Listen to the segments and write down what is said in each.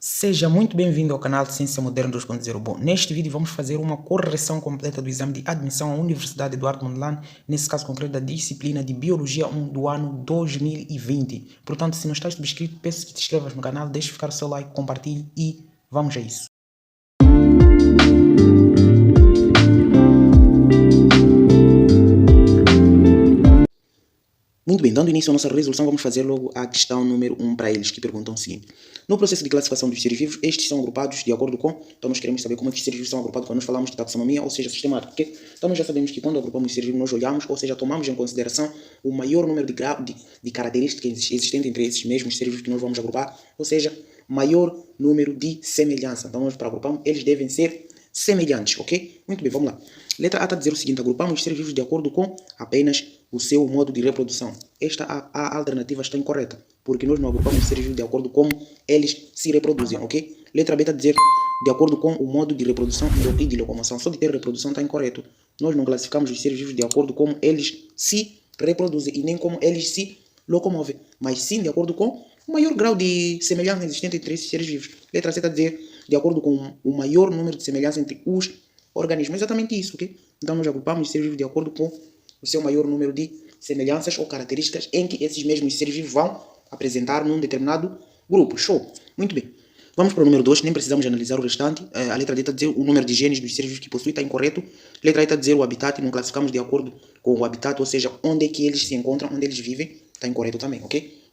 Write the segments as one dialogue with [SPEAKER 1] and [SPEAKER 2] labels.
[SPEAKER 1] Seja muito bem-vindo ao canal de Ciência Moderna 2.0. Bom, neste vídeo vamos fazer uma correção completa do exame de admissão à Universidade Eduardo Mondlane, nesse caso concreto da disciplina de Biologia 1 do ano 2020. Portanto, se não estás subscrito, peço que te inscrevas no canal, deixe ficar o seu like, compartilhe e vamos a isso. Muito bem, dando início à nossa resolução, vamos fazer logo a questão número 1 para eles, que perguntam o seguinte. No processo de classificação dos seres vivos, estes são agrupados de acordo com... Então nós queremos saber como é que os seres vivos são agrupados quando nós falamos de taxonomia, ou seja, sistemática. Okay? Então nós já sabemos que quando agrupamos os seres vivos, nós olhamos, ou seja, tomamos em consideração o maior número de características existentes entre esses mesmos seres vivos que nós vamos agrupar, ou seja, maior número de semelhança. Então nós, para agruparmos, eles devem ser semelhantes, ok? Muito bem, vamos lá. Letra A está a dizer o seguinte: agrupamos os seres vivos de acordo com apenas o seu modo de reprodução. Esta a alternativa está incorreta, porque nós não agrupamos os seres vivos de acordo com como eles se reproduzem, ok? Letra B está a dizer de acordo com o modo de reprodução e de locomoção. Só de ter reprodução está incorreto. Nós não classificamos os seres vivos de acordo com como eles se reproduzem e nem como eles se locomovem, mas sim de acordo com o maior grau de semelhança existente entre esses seres vivos. Letra C está a dizer de acordo com o maior número de semelhança entre os organismos. Exatamente isso, ok? Então nós agrupamos os seres vivos de acordo com o seu maior número de semelhanças ou características em que esses mesmos seres vivos vão apresentar num determinado grupo. Show! Muito bem. Vamos para o número 2, nem precisamos analisar o restante. A letra D está a dizer o número de genes dos seres vivos que possui, está incorreto. A letra E está a dizer o habitat, não classificamos de acordo com o habitat, ou seja, onde é que eles se encontram, onde eles vivem, está incorreto também, ok?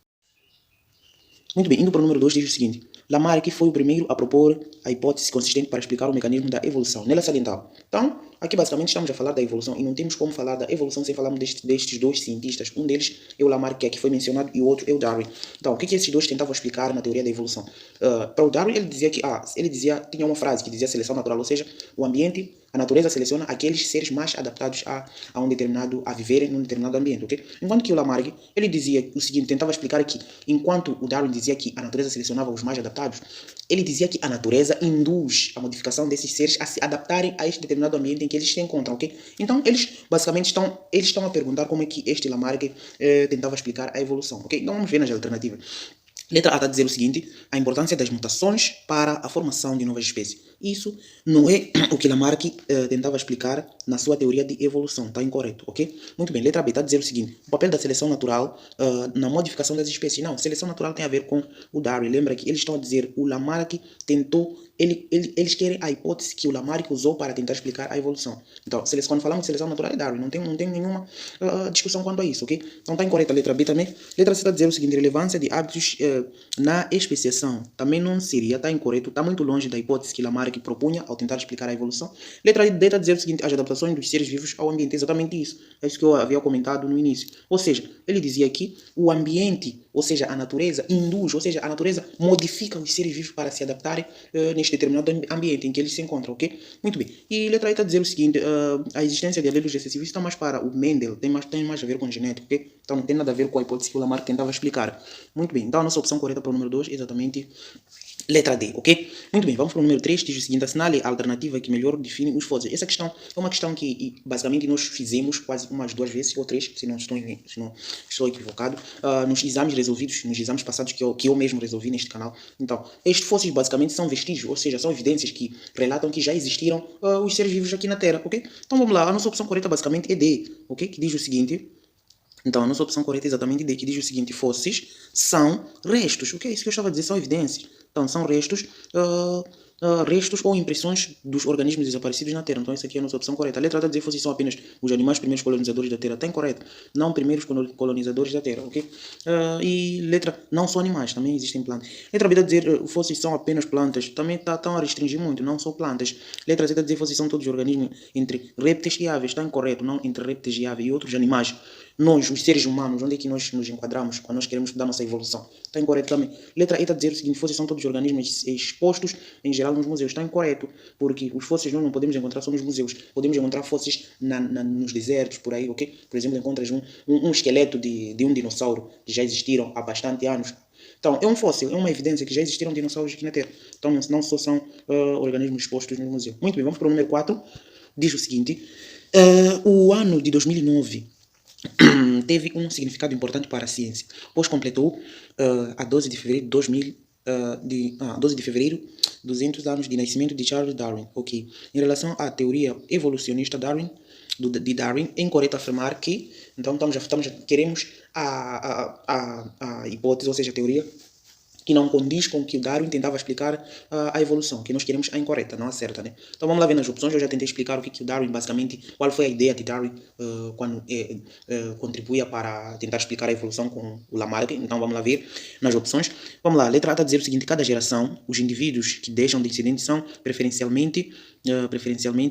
[SPEAKER 1] Muito bem, indo para o número 2, diz o seguinte. Lamarck foi o primeiro a propor a hipótese consistente para explicar o mecanismo da evolução. Nela salientava. Então, aqui basicamente estamos a falar da evolução e não temos como falar da evolução sem falarmos destes dois cientistas. Um deles é o Lamarck, que aqui foi mencionado, e o outro é o Darwin. Então, o que esses dois tentavam explicar na teoria da evolução? Para o Darwin, ele dizia que, tinha uma frase que dizia seleção natural, ou seja, o ambiente, a natureza seleciona aqueles seres mais adaptados a viverem num determinado ambiente, ok? Enquanto que o Lamarck, ele dizia o seguinte, tentava explicar que, enquanto o Darwin dizia que a natureza selecionava os mais adaptados, ele dizia que a natureza induz a modificação desses seres a se adaptarem a este determinado ambiente em que eles se encontram, ok? Então, eles basicamente estão a perguntar como é que este Lamarck tentava explicar a evolução, ok? Então, vamos ver nas alternativas. Letra A está a dizer o seguinte: a importância das mutações para a formação de novas espécies. Isso não é o que Lamarck tentava explicar na sua teoria de evolução, está incorreto, ok? Muito bem, letra B está a dizer o seguinte: o papel da seleção natural na modificação das espécies. Não, seleção natural tem a ver com o Darwin. Lembra que eles estão a dizer, o Lamarck tentou, eles querem a hipótese que o Lamarck usou para tentar explicar a evolução. Então, quando falamos de seleção natural é Darwin, não tem nenhuma discussão quanto a isso, ok? Então está incorreta a letra B também. Letra C está a dizer o seguinte: relevância de hábitos na especiação também não seria, está incorreto, está muito longe da hipótese que Lamarck propunha ao tentar explicar a evolução. Letra D está a dizer o seguinte: as adaptações dos seres vivos ao ambiente, exatamente isso. É isso que eu havia comentado no início. Ou seja, ele dizia que o ambiente, ou seja, a natureza induz, ou seja, a natureza modifica os seres vivos para se adaptarem neste determinado ambiente em que eles se encontram, ok? Muito bem. E letra E está a dizer o seguinte: a existência de alelos recessivos está mais para o Mendel, tem mais a ver com genética, ok? Então não tem nada a ver com a hipótese que o Lamarck tentava explicar. Muito bem, então a nossa opção correta para o número 2 é exatamente letra D, ok? Muito bem, vamos para o número 3, diz o seguinte: assinale a alternativa que melhor define os fósseis. Essa questão é uma questão que basicamente nós fizemos quase umas 2 vezes, ou 3, se não estou equivocado, nos exames resolvidos, nos exames passados que eu mesmo resolvi neste canal. Então, estes fósseis basicamente são vestígios, ou seja, são evidências que relatam que já existiram os seres vivos aqui na Terra, ok? Então vamos lá, a nossa opção correta basicamente é D, ok? Que diz o seguinte... Então, a nossa opção correta é exatamente D, que diz o seguinte: fósseis são restos. O que é isso que eu estava a dizer? São evidências. Então, são restos, restos ou impressões dos organismos desaparecidos na Terra. Então, essa aqui é a nossa opção correta. A letra está a dizer que fósseis são apenas os animais primeiros colonizadores da Terra. Está incorreto. Não primeiros colonizadores da Terra, ok? E letra, não são animais, também existem plantas. Letra B está a dizer fósseis são apenas plantas. Também estão a restringir muito, não são plantas. Letra C está a dizer fósseis são todos os organismos entre répteis e aves. Está incorreto, não entre répteis e aves e outros animais. Nós, os seres humanos, onde é que nós nos enquadramos quando nós queremos estudar nossa evolução? Está incorreto também. Letra E está a dizer o seguinte: fósseis são todos os organismos expostos em geral nos museus. Está incorreto, porque os fósseis nós não podemos encontrar só nos museus. Podemos encontrar fósseis nos desertos, por aí, ok? Por exemplo, encontras um esqueleto de um dinossauro que já existiram há bastante anos. Então, é um fóssil, é uma evidência que já existiram dinossauros aqui na Terra. Então, não só são organismos expostos no museu. Muito bem, vamos para o número 4. Diz o seguinte: o ano de 2009 teve um significado importante para a ciência, pois completou a 12 de fevereiro de 2000 12 de fevereiro, 200 anos de nascimento de Charles Darwin. Ok. Em relação à teoria evolucionista de Darwin, é incorreto afirmar que, então queremos a hipótese, ou seja, a teoria que não condiz com o que o Darwin tentava explicar a evolução, que nós queremos a incorreta, não a certa, né? Então vamos lá ver nas opções. Eu já tentei explicar o que o Darwin, basicamente, qual foi a ideia de Darwin quando contribuía para tentar explicar a evolução com o Lamarck. Então vamos lá ver nas opções. Vamos lá, a letra A está a dizer o seguinte: cada geração, os indivíduos que deixam descendentes são preferencialmente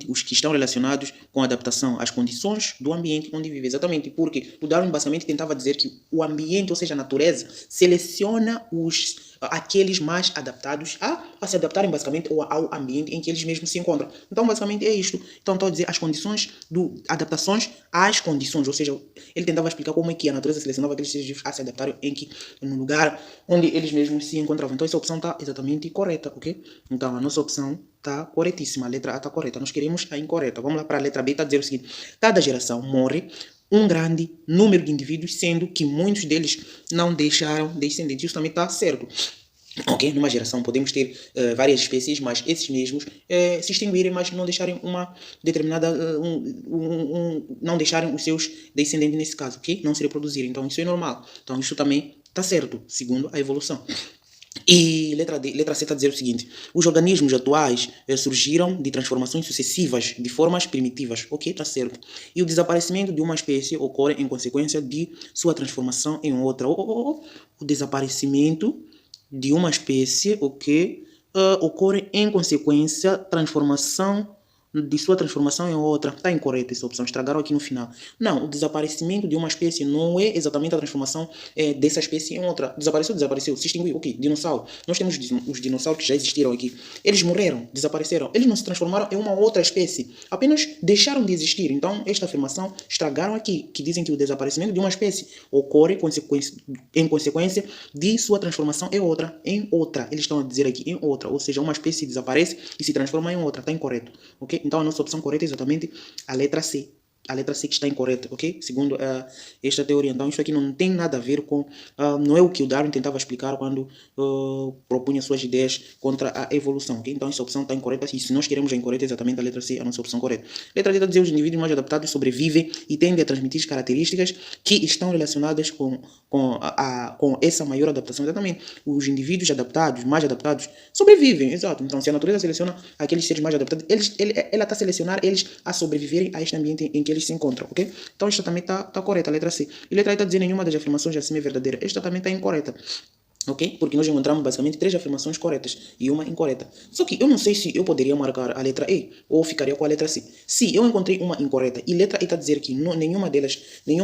[SPEAKER 1] os que estão relacionados com a adaptação às condições do ambiente onde vive. Exatamente, porque o Darwin basicamente tentava dizer que o ambiente, ou seja, a natureza, seleciona aqueles mais adaptados a se adaptarem basicamente ao ambiente em que eles mesmos se encontram. Então, basicamente é isto. Então, estou a dizer as condições, adaptações às condições, ou seja, ele tentava explicar como é que a natureza selecionava aqueles seres vivos a se adaptarem no lugar onde eles mesmos se encontravam. Então, essa opção está exatamente correta, ok? Então, a nossa opção está corretíssima, a letra A está correta, nós queremos a incorreta. Vamos lá para a letra B, está a dizer o seguinte: cada geração morre um grande número de indivíduos, sendo que muitos deles não deixaram descendentes. Isso também está certo. Ok, numa geração podemos ter várias espécies, mas esses mesmos se extinguirem, mas não deixarem uma determinada, não deixarem os seus descendentes nesse caso, ok? Não se reproduzirem. Então isso é normal. Então isso também está certo, segundo a evolução. E letra C está a dizer o seguinte: os organismos atuais surgiram de transformações sucessivas de formas primitivas. Ok, está certo. E o desaparecimento de uma espécie ocorre em consequência de sua transformação em outra. O desaparecimento de uma espécie, ok, ocorre em consequência de sua transformação em outra. Está incorreta essa opção, estragaram aqui no final. Não, o desaparecimento de uma espécie não é exatamente a transformação dessa espécie em outra. Desapareceu, se extinguiu. Ok, dinossauro. Nós temos os dinossauros que já existiram aqui. Eles morreram, desapareceram. Eles não se transformaram em uma outra espécie. Apenas deixaram de existir. Então, esta afirmação estragaram aqui, que dizem que o desaparecimento de uma espécie ocorre em consequência de sua transformação em outra. Eles estão a dizer aqui em outra. Ou seja, uma espécie desaparece e se transforma em outra. Está incorreto. Ok? Então a nossa opção correta é exatamente a letra C. A letra C que está incorreta, ok? Segundo esta teoria. Então isso aqui não tem nada a ver com... não é o que o Darwin tentava explicar quando propunha suas ideias contra a evolução, ok? Então essa opção está incorreta. E se nós queremos a incorreta, é exatamente a letra C, a nossa opção correta. Letra D está a dizer: os indivíduos mais adaptados sobrevivem e tendem a transmitir características que estão relacionadas com essa maior adaptação. Exatamente. Os indivíduos adaptados, mais adaptados, sobrevivem, exato. Então se a natureza seleciona aqueles seres mais adaptados, ela está a selecionar eles a sobreviverem a este ambiente em que eles se encontram, ok? Então esta também está correta, a letra C. E a letra E está dizendo: nenhuma das afirmações acima é verdadeira. Esta também está incorreta. Ok? Porque nós encontramos basicamente 3 afirmações corretas e uma incorreta. Só que eu não sei se eu poderia marcar a letra E ou ficaria com a letra C. Se eu encontrei uma incorreta e a letra E está a dizer que nenhuma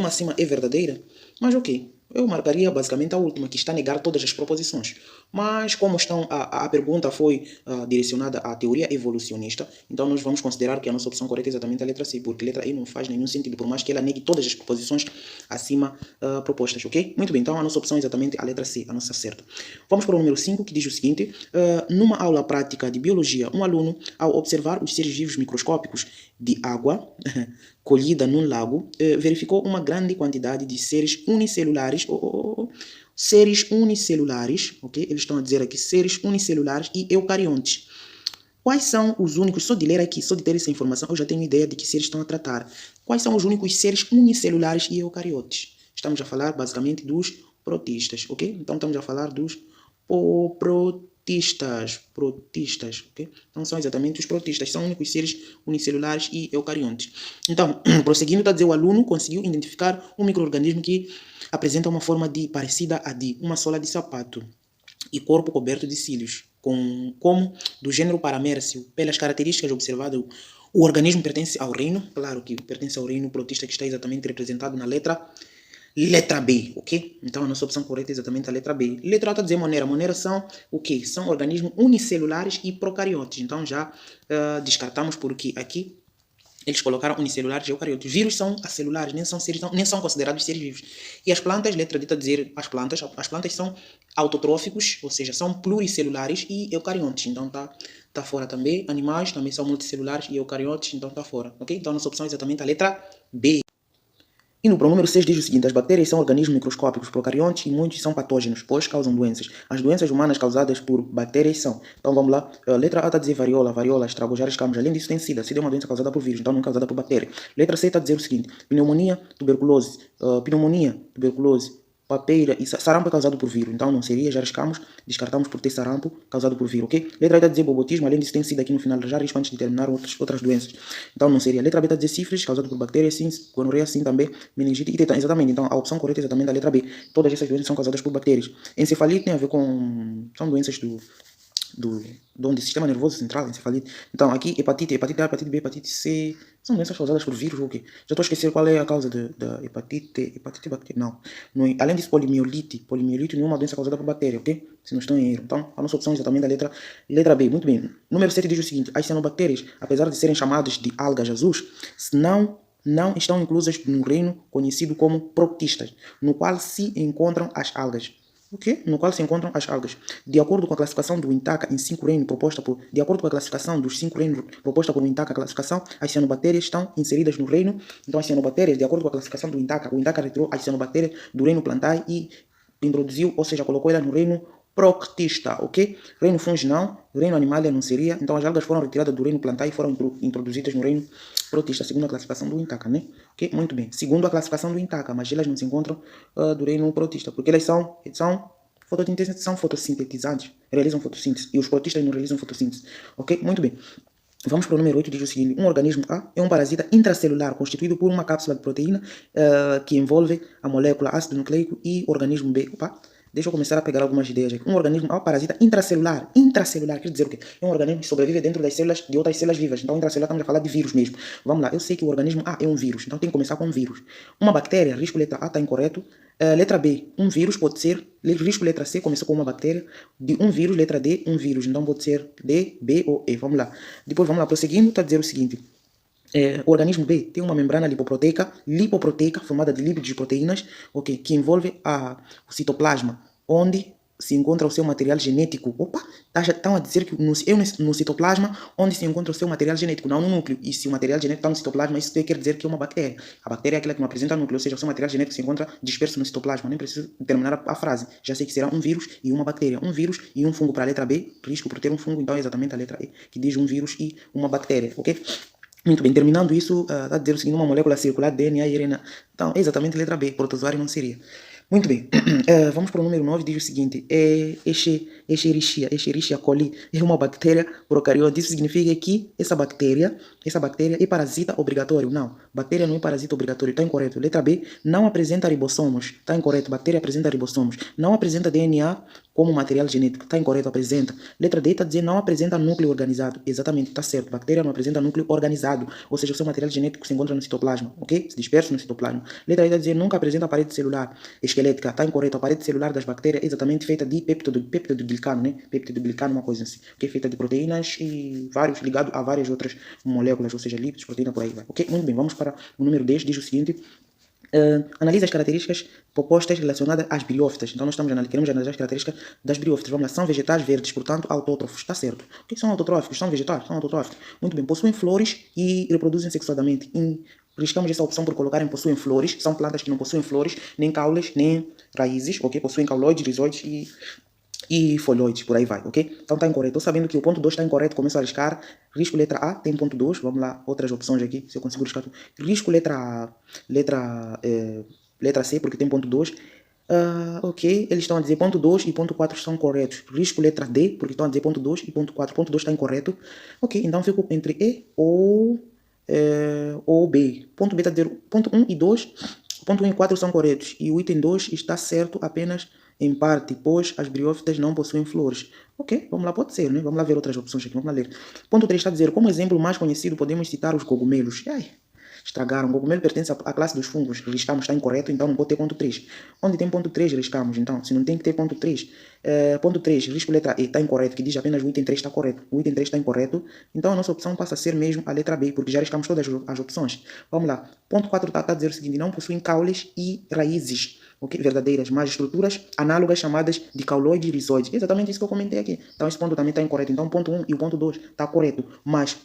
[SPEAKER 1] acima é verdadeira, mas ok. Eu marcaria basicamente a última, que está a negar todas as proposições. Mas como a pergunta foi direcionada à teoria evolucionista, então nós vamos considerar que a nossa opção correta é exatamente a letra C, porque a letra E não faz nenhum sentido, por mais que ela negue todas as proposições acima propostas, ok? Muito bem, então a nossa opção é exatamente a letra C, a nossa certa. Vamos para o número 5, que diz o seguinte: numa aula prática de biologia, um aluno, ao observar os seres vivos microscópicos de água colhida num lago, verificou uma grande quantidade de seres unicelulares, seres unicelulares, ok? Eles estão a dizer aqui seres unicelulares e eucariontes. Quais são os únicos, só de ler aqui, só de ter essa informação, eu já tenho ideia de que seres estão a tratar. Quais são os únicos seres unicelulares e eucariotes? Estamos a falar basicamente dos protistas, ok? Então estamos a falar dos protistas, ok? Então são exatamente os protistas, são únicos seres unicelulares e eucariontes. Então, prosseguindo, está a dizer: o aluno conseguiu identificar um micro-organismo que apresenta uma forma parecida à de uma sola de sapato e corpo coberto de cílios, como do gênero Paramércio. Pelas características observadas, o organismo pertence ao reino, claro que pertence ao reino protista, que está exatamente representado na letra B, ok? Então a nossa opção correta é exatamente a letra B. Letra A está a dizer monera. Monera são o quê? São organismos unicelulares e procariotes. Então já descartamos, porque aqui eles colocaram unicelulares e eucariotes. Vírus são acelulares, nem são considerados seres vivos. E as plantas, letra D está a dizer as plantas são autotróficos, ou seja, são pluricelulares e eucariontes. Então tá fora também. Animais também são multicelulares e eucariontes, então tá fora, ok? Então a nossa opção é exatamente a letra B. E no número 6 diz o seguinte: as bactérias são organismos microscópicos procariontes e muitos são patógenos, pois causam doenças. As doenças humanas causadas por bactérias são. Então vamos lá. Letra A está a dizer varíola, estrago, já riscamos. Além disso, tem SIDA. SIDA é uma doença causada por vírus, então não é causada por bactéria. Letra C está a dizer o seguinte: pneumonia, tuberculose. Papeira e sarampo é causado por vírus, então não seria, já riscamos, descartamos por ter sarampo causado por vírus, ok? Letra A está a dizer bobotismo, além disso tem sido aqui no final, já risco antes de terminar outras doenças, então não seria. Letra B está a dizer sífilis, causado por bactérias, sim, gonorreia, sim também, meningite e tetano, exatamente, então a opção correta é exatamente a letra B, todas essas doenças são causadas por bactérias. Encefalite tem a ver com, são doenças do sistema nervoso central, encefalite. Então, aqui, hepatite A, hepatite B, hepatite C, são doenças causadas por vírus ou o quê? Já estou a esquecer qual é a causa da hepatite bactéria, não. Além disso, polimiolite não é uma doença causada por bactéria, ok? Se não estou em erro. Então, a nossa opção é exatamente a letra B, muito bem. Número 7 diz o seguinte: as cianobactérias, apesar de serem chamadas de algas azuis, não estão inclusas no reino conhecido como protistas, no qual se encontram as algas. Okay? No qual se encontram as algas. De acordo com a classificação do INTACA em 5 reinos de acordo com a classificação dos 5 reinos proposta por INTACA, a classificação, as cianobactérias estão inseridas no reino. Então, as cianobactérias, de acordo com a classificação do INTACA, o INTACA retirou as cianobactérias do reino plantae e introduziu, ou seja, colocou elas no reino proctista, ok? Reino fungi não, reino animalia não seria. Então, as algas foram retiradas do reino plantae e foram introduzidas no reino protista, segundo a classificação do INTACA, né? Ok? Muito bem. Segundo a classificação do INTACA, mas elas não se encontram do reino protista, porque elas são fotossintetizantes, realizam fotossíntese, e os protistas não realizam fotossíntese, ok? Muito bem. Vamos para o número 8, diz o seguinte: um organismo A é um parasita intracelular constituído por uma cápsula de proteína que envolve a molécula ácido nucleico, e organismo B. Opa, deixa eu começar a pegar algumas ideias aqui. Um organismo A, parasita intracelular. Intracelular quer dizer o quê? É um organismo que sobrevive dentro das células de outras células vivas. Então, intracelular estamos a falar de vírus mesmo. Vamos lá, eu sei que o organismo A é um vírus, então tem que começar com um vírus. Uma bactéria, risco letra A está incorreto. Letra B, um vírus pode ser. Risco letra C, começou com uma bactéria. De um vírus, letra D, um vírus. Então pode ser D, B ou E. Vamos lá. Depois vamos lá, prosseguindo, está a dizer o seguinte: o organismo B tem uma membrana lipoproteica formada de lípidos e proteínas, okay, que envolve o citoplasma, onde se encontra o seu material genético. Opa, estão a dizer que no citoplasma, onde se encontra o seu material genético, não no núcleo. E se o material genético está no citoplasma, isso quer dizer que é uma bactéria. A bactéria é aquela que não apresenta núcleo, ou seja, o seu material genético se encontra disperso no citoplasma. Nem preciso terminar a frase. Já sei que será um vírus e uma bactéria. Um vírus e um fungo. Para a letra B, risco por ter um fungo, então é exatamente a letra E, que diz um vírus e uma bactéria, ok? Muito bem, terminando isso, está a dizer o seguinte: uma molécula circular de DNA e RNA. Então, é exatamente a letra B, protozoário não seria. Muito bem, vamos para o número 9, diz o seguinte: Escherichia coli é uma bactéria procarionte. Isso significa que essa bactéria é parasita obrigatório. Não, bactéria não é parasita obrigatório, está incorreto. Letra B, não apresenta ribossomos, está incorreto. Bactéria apresenta ribossomos. Não apresenta DNA como material genético, está incorreto, apresenta. Letra D está dizendo não apresenta núcleo organizado. Exatamente, está certo. Bactéria não apresenta núcleo organizado, ou seja, o seu material genético se encontra no citoplasma, ok? Se disperso no citoplasma. Letra E está dizendo nunca apresenta parede celular esquelética, está incorreto. A parede celular das bactérias é exatamente feita de peptidoglicano, né? Peptidoglicano, uma coisa assim, que é feita de proteínas e ligado a várias outras moléculas, ou seja, lípidos, proteína, por aí vai, ok? Muito bem, vamos para o número 10, diz o seguinte: analisa as características propostas relacionadas às briófitas. Então, queremos analisar as características das briófitas. Vamos lá, são vegetais verdes, portanto, autótrofos. Está certo. O que são autótrofos? São vegetais, são autótrofos. Muito bem, possuem flores e reproduzem sexuadamente. Riscamos essa opção por colocarem possuem flores. São plantas que não possuem flores, nem caules, nem raízes, ok? Possuem cauloides, rizóides e folhoides, por aí vai, ok? Então está incorreto. Estou sabendo que o ponto 2 está incorreto, começo a arriscar. Risco letra A tem ponto 2, vamos lá, outras opções aqui, se eu consigo arriscar tudo. Risco letra C, porque tem ponto 2. Ok, eles estão a dizer ponto 2 e ponto 4 são corretos. Risco letra D, porque estão a dizer ponto 2 e ponto 4. Ponto 2 está incorreto. Ok, então fico entre E ou B. Ponto B está a dizer ponto 1 e 2. Ponto 1 e 4 são corretos. E o item 2 está certo apenas em parte, pois as briófitas não possuem flores. Ok, vamos lá, pode ser, né? Vamos lá ver outras opções aqui, vamos lá ler. Ponto 3 está a dizer, como exemplo mais conhecido, podemos citar os cogumelos. Ai, estragaram. O cogumelo pertence à classe dos fungos. Riscamos, está incorreto, então não pode ter ponto 3. Onde tem ponto 3, riscamos. Então, se não tem que ter ponto 3. Ponto 3, risco letra E, está incorreto, que diz apenas o item 3 está correto. O item 3 está incorreto, então a nossa opção passa a ser mesmo a letra B, porque já riscamos todas as opções. Vamos lá. Ponto 4 está a dizer o seguinte, não possuem caules e raízes, ok? Verdadeiras, mas estruturas análogas chamadas de cauloide e rizoide. Exatamente isso que eu comentei aqui. Então esse ponto também está incorreto. Então o ponto 1 e o ponto 2 está correto, mas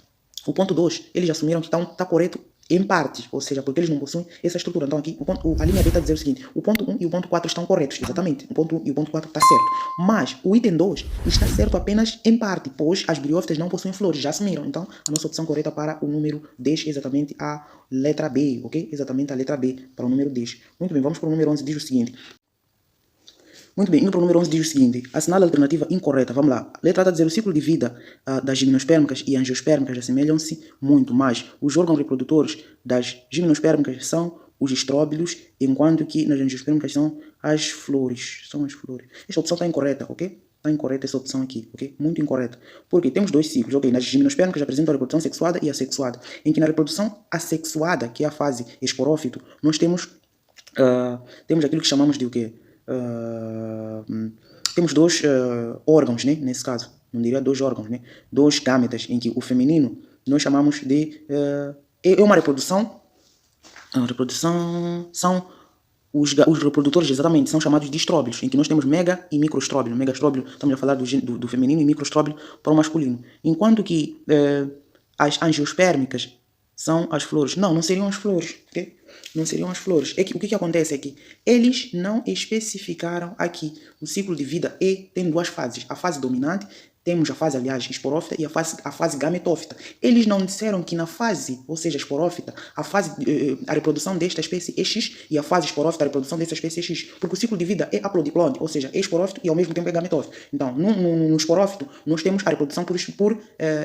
[SPEAKER 1] o ponto 2, eles assumiram que está correto em partes, ou seja, porque eles não possuem essa estrutura. Então aqui, a linha B está a dizer o seguinte, o ponto 1 e o ponto 4 estão corretos, exatamente, o ponto 1 e o ponto 4 está certo. Mas o item 2 está certo apenas em parte, pois as briófitas não possuem flores, já assumiram. Então a nossa opção correta para o número 10 é exatamente a letra B, ok? Exatamente a letra B para o número 10. Muito bem, vamos para o número 11, diz o seguinte. Muito bem, indo para o número 11 diz o seguinte, assinala a alternativa incorreta, vamos lá. Letra A está a dizer o ciclo de vida das gimnospermicas e angiospermicas assemelham-se muito, mas os órgãos reprodutores das gimnospermicas são os estróbilos, enquanto que nas angiospermicas são as flores. Esta opção está incorreta, ok? Está incorreta essa opção aqui, ok? Muito incorreta. Porque temos dois ciclos, ok? Nas gimnospermicas apresentam a reprodução sexuada e assexuada, em que na reprodução assexuada, que é a fase esporófito, nós temos aquilo que chamamos de o quê? Temos dois órgãos, né? Nesse caso, não diria dois órgãos, né? Dois gametas, em que o feminino nós chamamos de é uma reprodução. A reprodução são os reprodutores, exatamente, são chamados de estróbilos, em que nós temos mega e microestróbilo. Mega estróbilo, estamos a falar do feminino, e microestróbilo para o masculino. Enquanto que as angiospermicas são as flores. Não seriam as flores, ok? Não seriam as flores. O que acontece é que eles não especificaram aqui. O ciclo de vida tem duas fases. A fase dominante, temos a fase, aliás, esporófita e a fase gametófita. Eles não disseram que na fase, ou seja, esporófita, a reprodução desta espécie é X e a fase esporófita, a reprodução desta espécie é X. Porque o ciclo de vida é haplodiplonte, ou seja, é esporófito e ao mesmo tempo é gametófito. Então, no esporófito, nós temos a reprodução por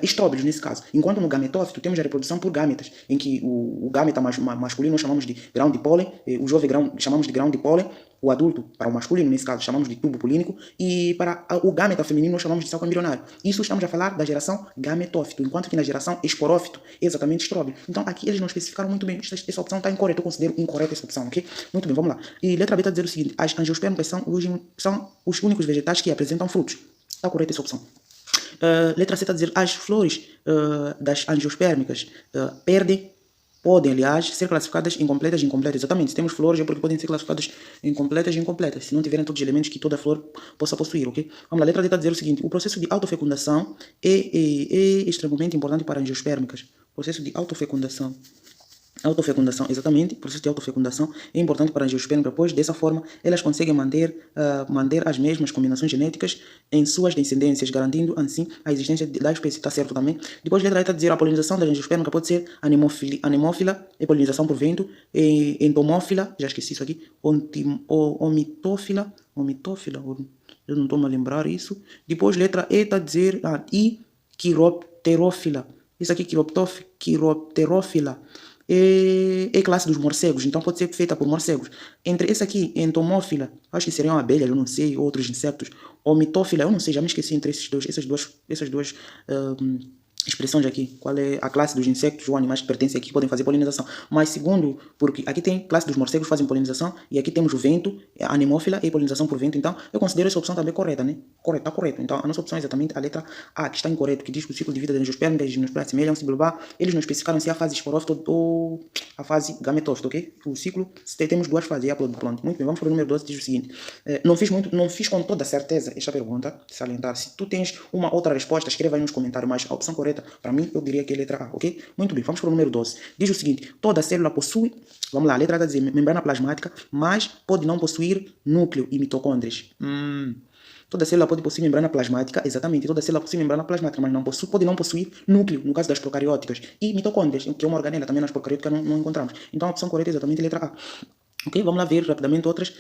[SPEAKER 1] estróbilos, nesse caso. Enquanto no gametófito, temos a reprodução por gametas, em que o gameta masculino nós chamamos de grão de pólen, o jovem grão chamamos de grão de pólen, o adulto, para o masculino, nesse caso, chamamos de tubo polínico, e para o gameta feminino, nós chamamos de saco embrionário. Isso estamos a falar da geração gametófito, enquanto que na geração esporófito é exatamente estróbilo. Então, aqui eles não especificaram muito bem. Essa opção está incorreta, eu considero incorreta essa opção, ok? Muito bem, vamos lá. E letra B está a dizer o seguinte, as angiospermicas são os únicos vegetais que apresentam frutos. Está correta essa opção. Letra C está a dizer, as flores das angiospermicas podem, aliás, ser classificadas em completas e incompletas. Exatamente, se temos flores é porque podem ser classificadas em completas e incompletas, se não tiverem todos os elementos que toda flor possa possuir, ok? Vamos lá, a letra D está a dizer o seguinte, o processo de autofecundação é extremamente importante para angiospermicas. Processo de autofecundação. Exatamente, o processo de autofecundação é importante para a angiospermicas, pois dessa forma elas conseguem manter as mesmas combinações genéticas em suas descendências, garantindo assim a existência da espécie, está certo também. Depois a letra E está a dizer a polinização da angiospermica pode ser anemófila, é polinização por vento, entomófila, já esqueci isso aqui, omitófila, eu não estou a lembrar isso. Depois letra E está a dizer quiropterófila, isso aqui quiropterófila. É classe dos morcegos, então pode ser feita por morcegos. Entre esse aqui, entomófila, acho que seriam abelhas, eu não sei, outros insetos. Omitófila, eu não sei, já me esqueci entre essas duas expressões aqui, qual é a classe dos insetos ou animais que pertencem aqui que podem fazer polinização. Mas segundo, porque aqui tem classe dos morcegos que fazem polinização e aqui temos o vento, a anemófila e polinização por vento, então eu considero essa opção também correta, né? Está correto. Então a nossa opção é exatamente a letra A, que está incorreto, que diz que o ciclo de vida das angiospermicas e gimnospermicas assemelham-se, eles não especificaram se é a fase esporófita ou a fase gametófita, ok? O ciclo, temos duas fases, pronto. Muito bem, vamos para o número 12, diz o seguinte, não fiz com toda certeza esta pergunta, salientar, se tu tens uma outra resposta, escreva aí nos comentários, mas a opção correta para mim, eu diria que é a letra A, ok? Muito bem, vamos para o número 12. Diz o seguinte, toda célula possui, vamos lá, a letra A está a dizer membrana plasmática, mas pode não possuir núcleo e mitocôndrias. Toda célula pode possuir membrana plasmática, exatamente, toda célula possui membrana plasmática, mas pode não possuir núcleo, no caso das procarióticas, e mitocôndrias, que é uma organela, também nas procarióticas não encontramos. Então a opção correta é exatamente a letra A. Ok, vamos lá ver rapidamente outras.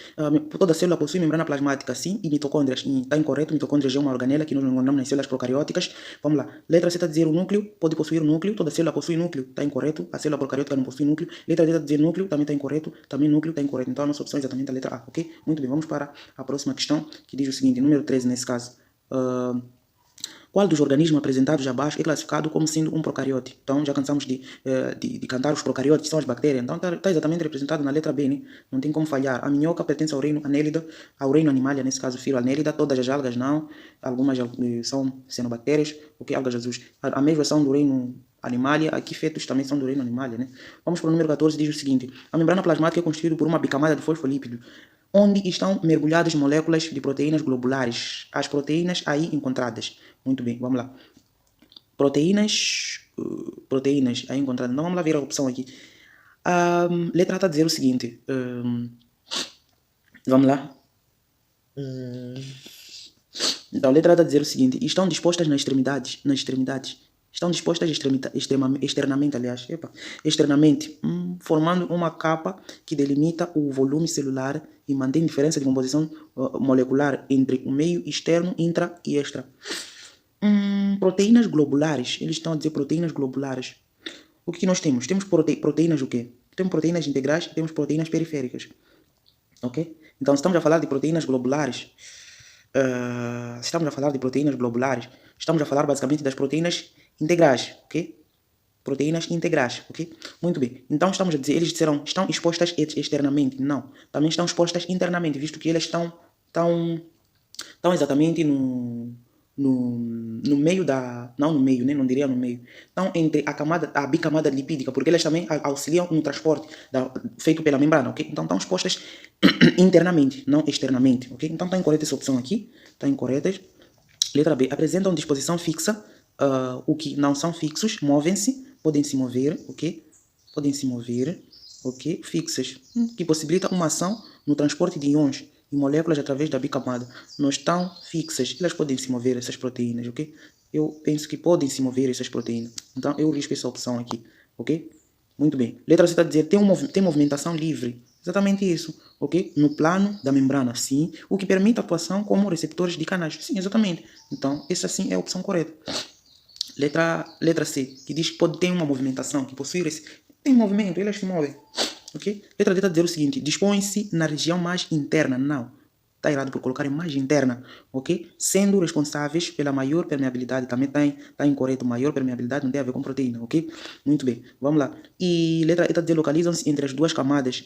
[SPEAKER 1] Toda célula possui membrana plasmática, sim, e mitocôndrias. Está incorreto, mitocôndrias é uma organela que nós não encontramos nas células procarióticas. Vamos lá. Letra C está a dizer o núcleo, pode possuir núcleo, toda célula possui núcleo, está incorreto. A célula procariótica não possui núcleo. Letra D está a dizer núcleo, também está incorreto. Também núcleo está incorreto. Então a nossa opção é exatamente a letra A, ok? Muito bem, vamos para a próxima questão, que diz o seguinte, número 13 nesse caso. Qual dos organismos apresentados abaixo é classificado como sendo um procariote? Então já cansamos de cantar os procariotes, que são as bactérias. Então está exatamente representado na letra B, né? Não tem como falhar. A minhoca pertence ao reino Annelida, ao reino animalia, nesse caso Filoannelida. Todas as algas não, algumas são cianobactérias, porque algas azuis. A mesma são do reino Animalia, aqui fetos também são do reino Animalia, né? Vamos para o número 14, diz o seguinte. A membrana plasmática é constituída por uma bicamada de fosfolípido, onde estão mergulhadas moléculas de proteínas globulares. As proteínas aí encontradas. Muito bem, vamos lá. Proteínas aí encontradas. Então vamos lá ver a opção aqui. A letra A está a dizer o seguinte, vamos lá. Então, a letra A está a dizer o seguinte, estão dispostas nas extremidades, estão dispostas externamente, aliás, externamente, formando uma capa que delimita o volume celular e mantém diferença de composição molecular entre o meio externo, intra e extra. Proteínas globulares, eles estão a dizer proteínas globulares. O que nós temos? Temos proteínas o quê? Temos proteínas integrais e temos proteínas periféricas. Ok? Então, se estamos a falar de proteínas globulares, estamos a falar basicamente das proteínas integrais, ok? Proteínas integrais, ok? Muito bem. Então, estamos a dizer, eles disseram, estão expostas externamente. Não. Também estão expostas internamente, visto que elas estão exatamente no meio da... Não no meio, né? Não diria no meio. Estão entre a bicamada lipídica, porque elas também auxiliam no transporte feito pela membrana, ok? Então, estão expostas internamente, não externamente, ok? Então, está incorreta essa opção aqui. Está incorreta. Letra B. Apresentam disposição fixa. O que não são fixos, movem-se, podem se mover, ok? Podem se mover, ok? Fixas, que possibilita uma ação no transporte de íons e moléculas através da bicamada. Não estão fixas, elas podem se mover, essas proteínas, ok? Eu penso que podem se mover essas proteínas. Então, eu risco essa opção aqui, ok? Muito bem. Letra C está a dizer, tem movimentação livre. Exatamente isso, ok? No plano da membrana, sim. O que permite a atuação como receptores de canais. Sim, exatamente. Então, essa sim é a opção correta. Letra C, que diz que pode ter uma movimentação, que possui... Tem movimento, elas se movem. Ok? Letra D está a dizer o seguinte, dispõe-se na região mais interna. Não. Está errado por colocar em mais interna, ok? Sendo responsáveis pela maior permeabilidade. Também está incorreto. Maior permeabilidade não tem a ver com proteína, ok? Muito bem, vamos lá. E letra E está a dizer, localizam-se entre as duas camadas,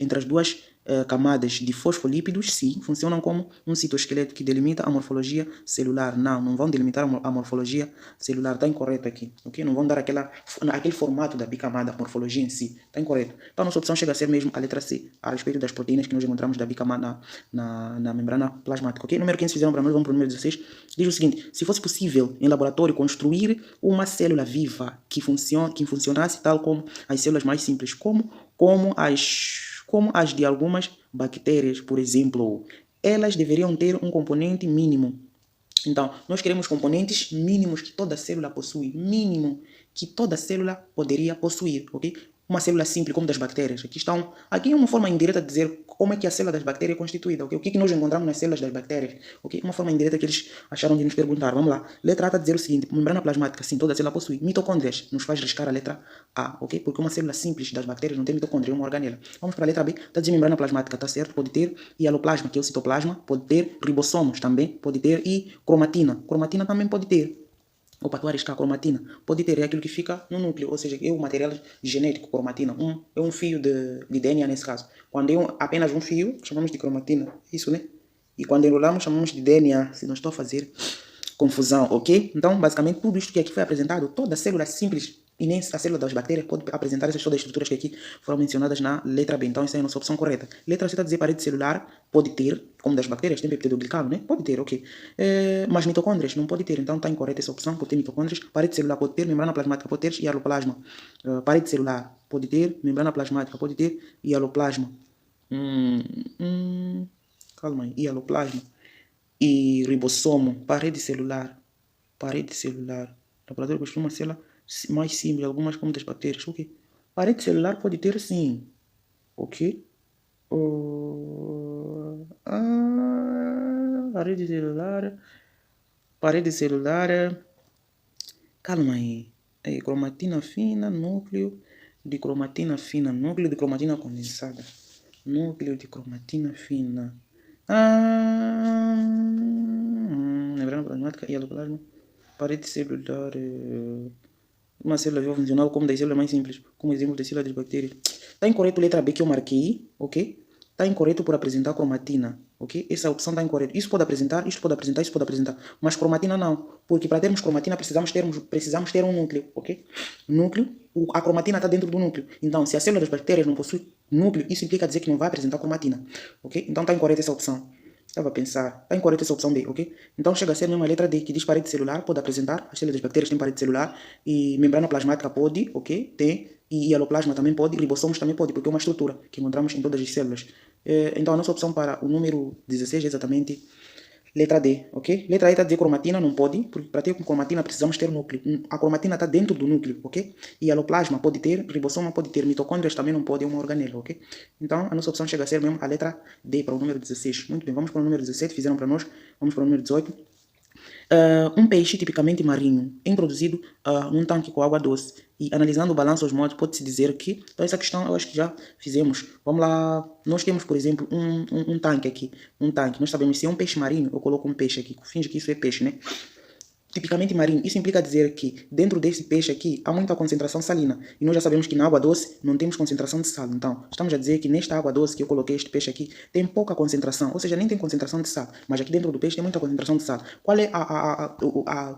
[SPEAKER 1] camadas de fosfolípidos, sim, funcionam como um citoesqueleto que delimita a morfologia celular. Não vão delimitar a morfologia celular, está incorreto aqui, ok? Não vão dar aquele formato da bicamada, a morfologia em si, está incorreto. Então a nossa opção chega a ser mesmo a letra C, a respeito das proteínas que nós encontramos da bicamada na membrana plasmática, ok? Número 15 fizeram para nós, vamos para o número 16. Diz o seguinte, se fosse possível em laboratório construir uma célula viva que funcionasse tal como as células mais simples, como as de algumas bactérias, por exemplo, elas deveriam ter um componente mínimo. Então, nós queremos componentes mínimos que toda célula possui, mínimo que toda célula poderia possuir, ok? Uma célula simples como das bactérias. Aqui é uma forma indireta de dizer como é que a célula das bactérias é constituída, ok? O que nós encontramos nas células das bactérias, ok? Uma forma indireta que eles acharam de nos perguntar. Vamos lá. Letra A está a dizer o seguinte, membrana plasmática, sim, toda célula possui. Mitocôndrias, nos faz riscar a letra A, ok? Porque uma célula simples das bactérias não tem mitocôndria, é uma organela. Vamos para a letra B, está a dizer membrana plasmática, está certo? Pode ter hialoplasma, que é o citoplasma, pode ter ribossomos também, pode ter e cromatina. Cromatina também pode ter. Opa, tu arriscar a cromatina, pode ter, é aquilo que fica no núcleo, ou seja, é o material genético, cromatina, é um fio de DNA nesse caso. Quando é apenas um fio, chamamos de cromatina, isso, né? E quando enrolamos, chamamos de DNA, se não estou a fazer confusão, ok? Então, basicamente, tudo isto que aqui foi apresentado, toda célula simples, e nem a célula das bactérias pode apresentar essas todas as estruturas que aqui foram mencionadas na letra B. Então, essa é a nossa opção correta. Letra C está a dizer parede celular, pode ter, como das bactérias, tem peptidoglicano, né? Pode ter, ok. Mas mitocôndrias não pode ter, então está incorreta essa opção, pode ter mitocôndrias. Parede celular pode ter, membrana plasmática pode ter, hialoplasma. Parede celular pode ter, membrana plasmática pode ter, hialoplasma. Calma aí, hialoplasma. E ribossomo, parede celular. Laboratório costuma ser mais simples, algumas como das bactérias, ok. Parede celular pode ter sim, ok. Parede celular, calma aí. Cromatina fina, núcleo de cromatina fina, núcleo de cromatina condensada, núcleo de cromatina fina. Membrana plasmática e hialoplasma. Parede celular, uma célula viva funcional como das células mais simples, como exemplo das células das bactérias. Está incorreto a letra B que eu marquei, ok? Está incorreto por apresentar cromatina, ok? Essa opção está incorreta. Isso pode apresentar, isso pode apresentar, mas cromatina não, porque para termos cromatina precisamos ter um núcleo, ok? Núcleo, a cromatina está dentro do núcleo. Então, se a célula das bactérias não possui núcleo, isso implica dizer que não vai apresentar cromatina, ok? Então está incorreta essa opção. Estava a pensar. Está incorreta essa opção B, ok? Então chega a ser mesmo a letra D, que diz parede celular, pode apresentar. As células das bactérias têm parede celular. E membrana plasmática pode, ok? Tem. E hialoplasma também pode. Ribossomos também pode, porque é uma estrutura que encontramos em todas as células. Então a nossa opção para o número 16 é exatamente letra D, ok? Letra E está a dizer cromatina, não pode, porque para ter cromatina precisamos ter núcleo. A cromatina está dentro do núcleo, ok? E aloplasma pode ter, ribossoma pode ter, mitocôndrias também não pode, é uma organela, ok? Então a nossa opção chega a ser mesmo a letra D para o número 16. Muito bem, vamos para o número 17, fizeram para nós, vamos para o número 18. Um peixe tipicamente marinho é introduzido num tanque com água doce e analisando o balanço osmótico pode-se dizer que, então essa questão eu acho que já fizemos. Vamos lá, nós temos por exemplo um tanque aqui, nós sabemos se é um peixe marinho, eu coloco um peixe aqui, finge que isso é peixe, né? Tipicamente marinho, isso implica dizer que dentro desse peixe aqui há muita concentração salina e nós já sabemos que na água doce não temos concentração de sal, então estamos a dizer que nesta água doce que eu coloquei este peixe aqui tem pouca concentração, ou seja, nem tem concentração de sal, mas aqui dentro do peixe tem muita concentração de sal. Qual é a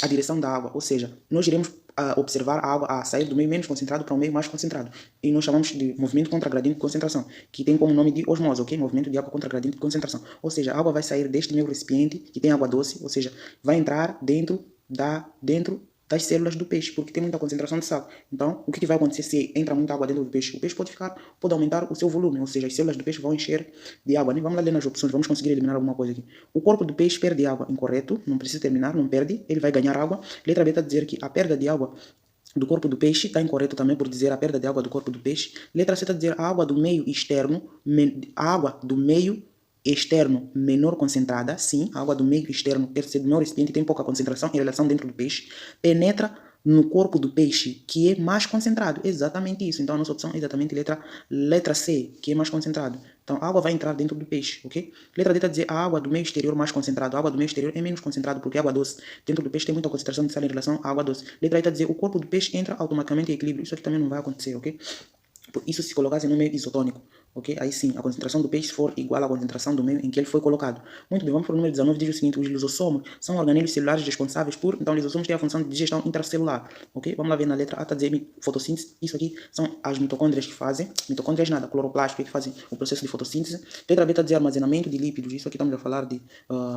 [SPEAKER 1] direção da água? Ou seja, nós iremos observar a água a sair do meio menos concentrado para um meio mais concentrado e nós chamamos de movimento contra gradiente de concentração, que tem como nome de osmose, ok? Movimento de água contra gradiente de concentração, ou seja, a água vai sair deste meu recipiente que tem água doce, ou seja, vai entrar dentro das células do peixe, porque tem muita concentração de sal. Então, o que vai acontecer se entra muita água dentro do peixe? O peixe pode aumentar o seu volume, ou seja, as células do peixe vão encher de água. Vamos lá ler nas opções, vamos conseguir eliminar alguma coisa aqui. O corpo do peixe perde água, incorreto, não precisa terminar, não perde, ele vai ganhar água. Letra B está a dizer que a perda de água do corpo do peixe, está incorreto também por dizer a perda de água do corpo do peixe. Letra C está a dizer a água do meio externo, menor concentrada, sim, a água do meio externo, quer dizer, do menor recipiente, tem pouca concentração em relação dentro do peixe, penetra no corpo do peixe, que é mais concentrado, exatamente isso. Então a nossa opção é exatamente letra C, que é mais concentrado. Então a água vai entrar dentro do peixe, ok? Letra D está a dizer a água do meio exterior mais concentrado. A água do meio exterior é menos concentrado porque a água doce dentro do peixe tem muita concentração de sal em relação à água doce. Letra E está a dizer o corpo do peixe entra automaticamente em equilíbrio. Isso aqui também não vai acontecer, ok? Isso se colocasse no meio isotônico, ok? Aí sim, a concentração do peixe for igual à concentração do meio em que ele foi colocado. Muito bem, vamos para o número 19, diz o seguinte, os lisossomos são organelos celulares responsáveis por, então lisossomos têm a função de digestão intracelular, ok? Vamos lá ver na letra A, está a dizer fotossíntese, isso aqui são as mitocôndrias que fazem, mitocôndrias nada, cloroplastos que fazem o processo de fotossíntese. Letra B está a dizer armazenamento de lípidos, isso aqui estamos a falar de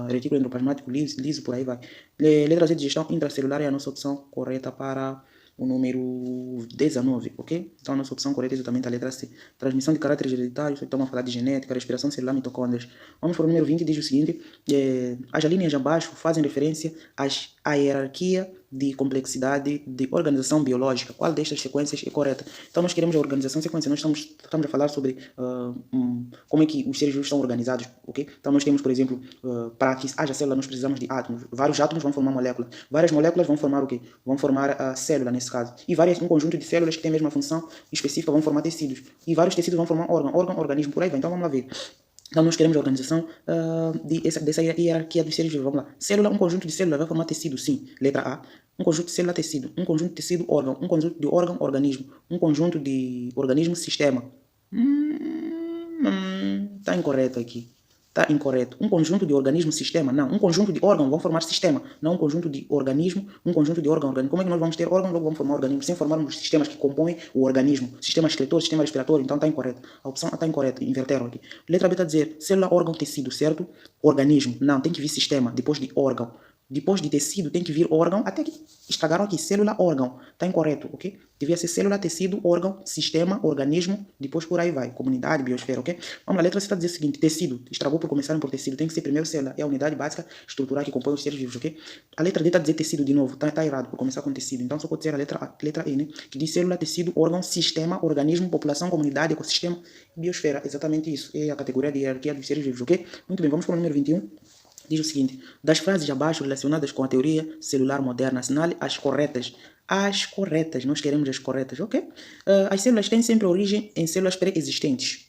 [SPEAKER 1] retículo endoplasmático liso, por aí vai. Letra C, digestão intracelular é a nossa opção correta para o número 19, ok? Então a nossa opção correta é exatamente a letra C. Transmissão de caráteres hereditários, estamos a falar de genética, respiração celular, mitocôndrias. Vamos para o número 20, diz o seguinte, as linhas abaixo fazem referência à hierarquia de complexidade de organização biológica. Qual destas sequências é correta? Então nós queremos a organização sequência, nós estamos a falar sobre como é que os seres vivos são organizados, ok? Então nós temos, por exemplo, para que haja célula nós precisamos de átomos. Vários átomos vão formar molécula. Várias moléculas vão formar o quê? Vão formar a célula, nesse caso. E um conjunto de células que têm a mesma função específica vão formar tecidos. E vários tecidos vão formar órgão, organismo, por aí vai. Então vamos lá ver. Então nós queremos a organização dessa hierarquia dos seres vivos. Vamos lá. Célula, um conjunto de células vai formar tecido, sim. Letra A. Um conjunto de célula, tecido. Um conjunto de tecido, órgão. Um conjunto de órgão, organismo. Um conjunto de organismo, sistema. Está incorreto aqui. Está incorreto. Um conjunto de organismo, sistema. Não. Um conjunto de órgão vão formar sistema. Não um conjunto de organismo, um conjunto de órgão, organismo. Como é que nós vamos ter órgão, logo vamos formar organismo, sem formarmos sistemas que compõem o organismo? Sistema excretor, sistema respiratório. Então está incorreto. A opção está incorreta. Inverteram aqui. Letra B está a dizer célula, órgão, tecido, certo? Organismo. Não, tem que vir sistema, depois de órgão. Depois de tecido tem que vir órgão, até que estragaram aqui, célula, órgão, está incorreto, ok? Devia ser célula, tecido, órgão, sistema, organismo, depois por aí vai, comunidade, biosfera, ok? Vamos lá, a letra C está a dizer o seguinte, tecido, estragou por começarem por tecido, tem que ser primeiro célula, é a unidade básica estrutural que compõe os seres vivos, ok? A letra D está a dizer tecido de novo, está errado por começar com tecido, então só pode ser a letra E, né? Que diz célula, tecido, órgão, sistema, organismo, população, comunidade, ecossistema, biosfera, exatamente isso, é a categoria de hierarquia dos seres vivos, ok? Muito bem, vamos para o número 21. Diz o seguinte, das frases abaixo relacionadas com a teoria celular moderna, assinale as corretas. As corretas, nós queremos as corretas, ok? As células têm sempre origem em células pré-existentes.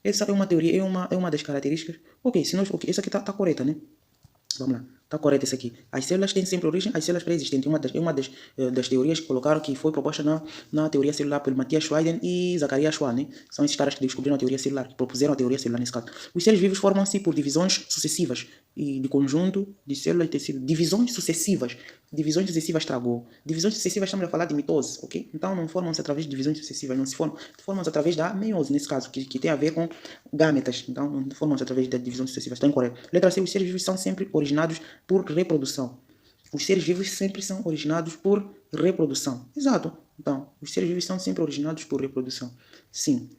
[SPEAKER 1] Essa é uma teoria, é uma das características. Ok, essa aqui está correta, né? Vamos lá. Está correto isso aqui. As células têm sempre origem, as células pré-existentes. Uma das teorias que colocaram, que foi proposta na teoria celular por Matthias Schwiden e Zacharias Schwann, né? São esses caras que descobriram a teoria celular, que propuseram a teoria celular nesse caso. Os seres vivos formam-se por divisões sucessivas e de conjunto de células e tecido. Divisões sucessivas. Divisões sucessivas tragou. Divisões sucessivas, estamos a falar de mitose, ok? Então não formam-se através de divisões sucessivas, não se formam-se através da meiose, nesse caso, que tem a ver com gâmetas. Então não formam-se através de divisões sucessivas. Está incorreto. Letra C, os seres vivos são sempre originados por reprodução. Os seres vivos sempre são originados por reprodução. Exato. Então, os seres vivos são sempre originados por reprodução. Sim.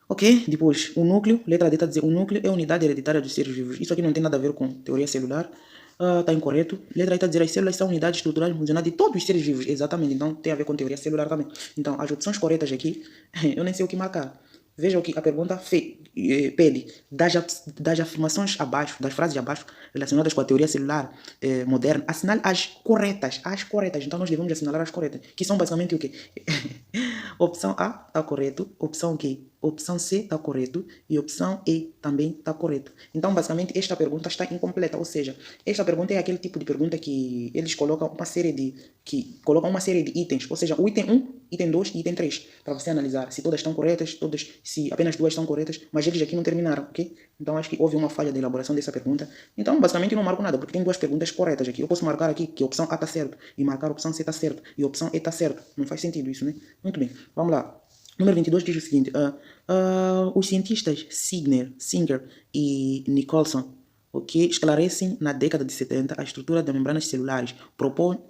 [SPEAKER 1] Ok, depois, o núcleo, letra D está a dizer, o núcleo é a unidade hereditária dos seres vivos. Isso aqui não tem nada a ver com teoria celular. Está incorreto. Letra E está a dizer, as células são unidades estruturais funcionais de todos os seres vivos. Exatamente, então tem a ver com teoria celular também. Então, as opções corretas aqui, eu nem sei o que marcar. Veja o que a pergunta pede. Das afirmações abaixo, das frases abaixo, relacionadas com a teoria celular moderna, assinale as corretas. As corretas. Então nós devemos assinalar as corretas. Que são basicamente o quê? Opção A está correto. Opção Q. Opção C está correto. E opção E também está correto. Então basicamente esta pergunta está incompleta. Ou seja, esta pergunta é aquele tipo de pergunta que eles colocam uma série de itens. Ou seja, o item 1, item 2 e item 3. Para você analisar se todas estão corretas, se apenas duas estão corretas, mas eles aqui não terminaram, ok? Então acho que houve uma falha de elaboração dessa pergunta. Então basicamente eu não marco nada, porque tem duas perguntas corretas aqui. Eu posso marcar aqui que a opção A está certo e marcar a opção C está certo e a opção E está certo. Não faz sentido isso, né? Muito bem, vamos lá. Número 22 diz o seguinte, os cientistas Singer e Nicholson, ok, esclarecem na década de 70 a estrutura das membranas celulares, propondo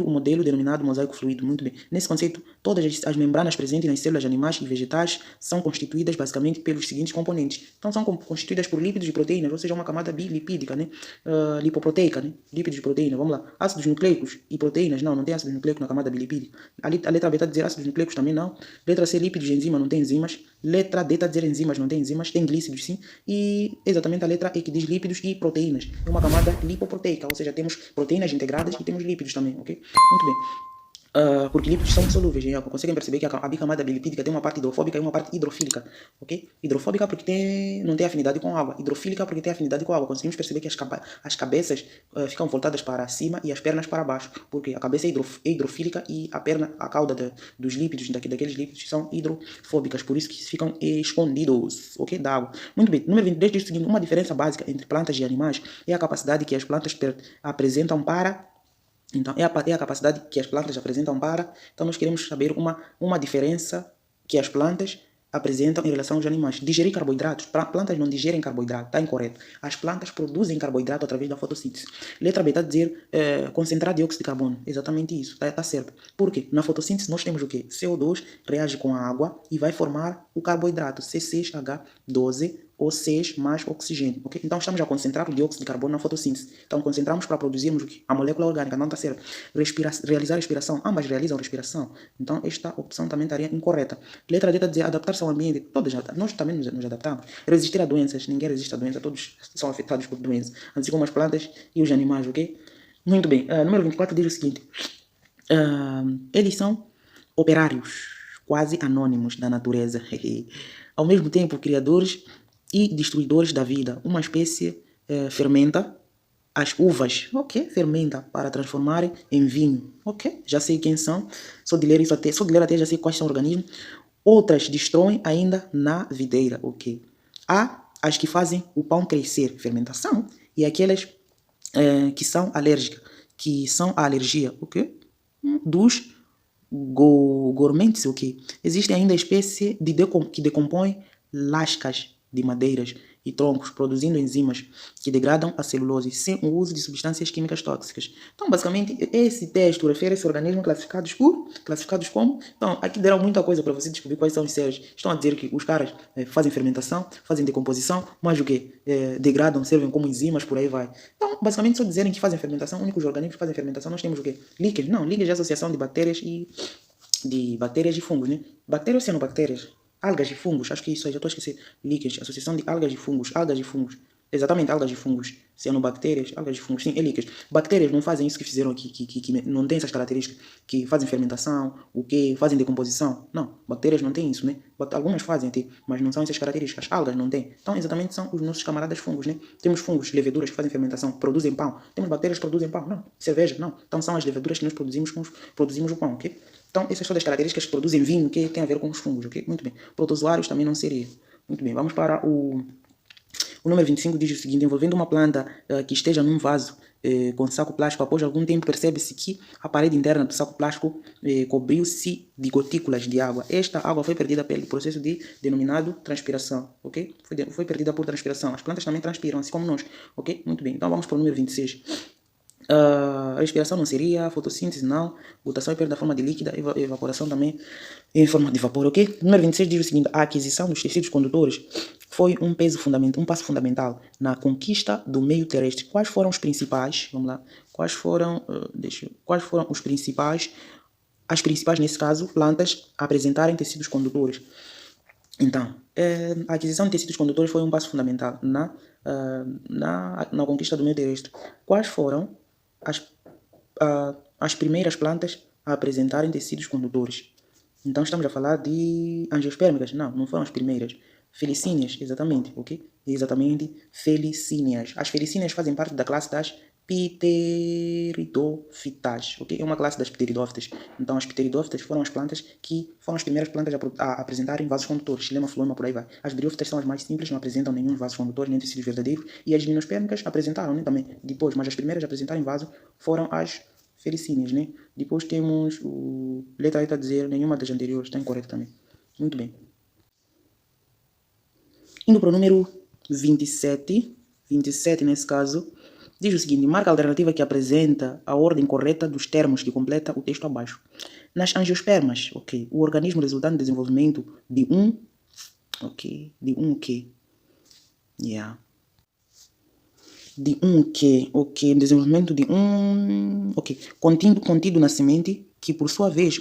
[SPEAKER 1] um modelo denominado mosaico fluido. Muito bem. Nesse conceito, todas as membranas presentes nas células animais e vegetais são constituídas basicamente pelos seguintes componentes. Então, são constituídas por lípidos e proteínas, ou seja, uma camada bilipídica, né? Lipoproteica, né? Lípidos e proteínas, vamos lá. Ácidos nucleicos e proteínas, não tem ácidos nucleicos na camada bilipídica. A letra B está a dizer ácidos nucleicos também não. Letra C, lípidos e enzimas, não tem enzimas. Letra D está a dizer enzimas, não tem enzimas, tem glícidos sim. E exatamente a letra E que diz lípidos e proteínas. É uma camada lipoproteica, ou seja, temos proteínas integradas e temos lípidos também, ok? Muito bem. Porque lípidos são insolúveis, né? Conseguem perceber que a bicamada bilipídica tem uma parte hidrofóbica e uma parte hidrofílica, ok? Hidrofóbica porque não tem afinidade com água, hidrofílica porque tem afinidade com água. Conseguimos perceber que as cabeças ficam voltadas para cima e as pernas para baixo, porque a cabeça é hidrofílica e a cauda dos lípidos, daqueles lípidos são hidrofóbicas, por isso que ficam escondidos, ok? Da água. Muito bem, número 23 diz o seguinte, uma diferença básica entre plantas e animais é a capacidade que as plantas apresentam para... Então, é a capacidade que as plantas apresentam para... Então, nós queremos saber uma diferença que as plantas apresentam em relação aos animais. Digerir carboidratos. Plantas não digerem carboidrato, está incorreto. As plantas produzem carboidrato através da fotossíntese. Letra B está a dizer concentrar dióxido de carbono. Exatamente isso, está certo. Por quê? Na fotossíntese nós temos o quê? CO2 reage com a água e vai formar o carboidrato, C6H12, ou 6 mais oxigênio, ok? Então estamos a concentrar o dióxido de carbono na fotossíntese. Então concentramos para produzirmos o quê? A molécula orgânica, não está certo. Realizar respiração, ambas realizam respiração. Então esta opção também estaria incorreta. Letra D está a dizer adaptar-se ao ambiente. Nós também nos adaptamos. Resistir a doenças, ninguém resiste a doença, todos são afetados por doenças, assim como as plantas e os animais, ok? Muito bem, número 24 diz o seguinte, eles são operários quase anônimos da natureza, ao mesmo tempo criadores e destruidores da vida. Uma espécie fermenta as uvas, ok? Fermenta para transformarem em vinho, ok? Já sei quem são, só de ler até já sei quais são os organismos. Outras destroem ainda na videira, ok? Há as que fazem o pão crescer, fermentação, e aquelas que são alérgicas, que são a alergia, ok? Dos gormentes, ok? Existe ainda a espécie que decompõe lascas de madeiras e troncos, produzindo enzimas que degradam a celulose sem o uso de substâncias químicas tóxicas. Então, basicamente, esse texto refere a esse organismo classificados como... Então, aqui deram muita coisa para você descobrir quais são os seres. Estão a dizer que os caras fazem fermentação, fazem decomposição, mas o que? Degradam, servem como enzimas, por aí vai. Então, basicamente, só dizerem que fazem fermentação, únicos organismos que fazem fermentação, nós temos o quê? Líquens. Não, líquens é a associação de bactérias e fungos, né? Bactérias ou cianobactérias? Algas e fungos, acho que isso aí, já estou a esquecer. Líquens, associação de algas e fungos, Exatamente, algas e fungos. Cianobactérias, algas e fungos, sim, é líquidos. Bactérias não fazem isso que fizeram aqui, que não têm essas características, que fazem fermentação, o que fazem decomposição. Não, bactérias não têm isso, né? Algumas fazem até, mas não são essas características. Algas não têm. Então, exatamente são os nossos camaradas fungos, né? Temos fungos, leveduras que fazem fermentação, produzem pão. Temos bactérias que produzem pão, não. Cerveja, não. Então, são as leveduras que nós produzimos o pão, ok? Então, essas são as características que produzem vinho, que tem a ver com os fungos, ok? Muito bem. Protozoários também não seria. Muito bem, vamos para o número 25 diz o seguinte: envolvendo uma planta que esteja num vaso com saco plástico, após algum tempo percebe-se que a parede interna do saco plástico cobriu-se de gotículas de água. Esta água foi perdida pelo processo denominado transpiração, ok? Foi perdida por transpiração. As plantas também transpiram, assim como nós, ok? Muito bem, então vamos para o número 26. A respiração não seria, fotossíntese não, mutação e perda da forma de líquida, evaporação também em forma de vapor, ok? Número 26 diz o seguinte: a aquisição dos tecidos condutores foi um passo fundamental na conquista do meio terrestre. Quais foram os principais, vamos lá, quais foram os principais, as principais, nesse caso, plantas a apresentarem tecidos condutores? Então, a aquisição de tecidos condutores foi um passo fundamental na conquista do meio terrestre. Quais foram as primeiras plantas a apresentarem tecidos condutores? Então estamos a falar de angiospermicas? Não, não foram as primeiras. Felicíneas, exatamente, ok? Exatamente, felicíneas. As felicíneas fazem parte da classe das pteridófitas, ok? É uma classe das pteridófitas. Então as pteridófitas foram as plantas que foram as primeiras plantas a apresentarem vasos condutores, xilema, floema, por aí vai. As briófitas são as mais simples, não apresentam nenhum vasos condutores, nem tecidos verdadeiros, e as gimnospermicas apresentaram, né, também, depois, mas as primeiras a apresentarem vaso foram as felicíneas, né? Depois temos o letra E está a dizer nenhuma das anteriores, está incorreto também. Muito bem. Indo para o número 27 nesse caso, diz o seguinte: marca a alternativa que apresenta a ordem correta dos termos que completa o texto abaixo. Nas angiospermas, ok, o organismo resultante do desenvolvimento de um desenvolvimento de um, contido na semente, que por sua vez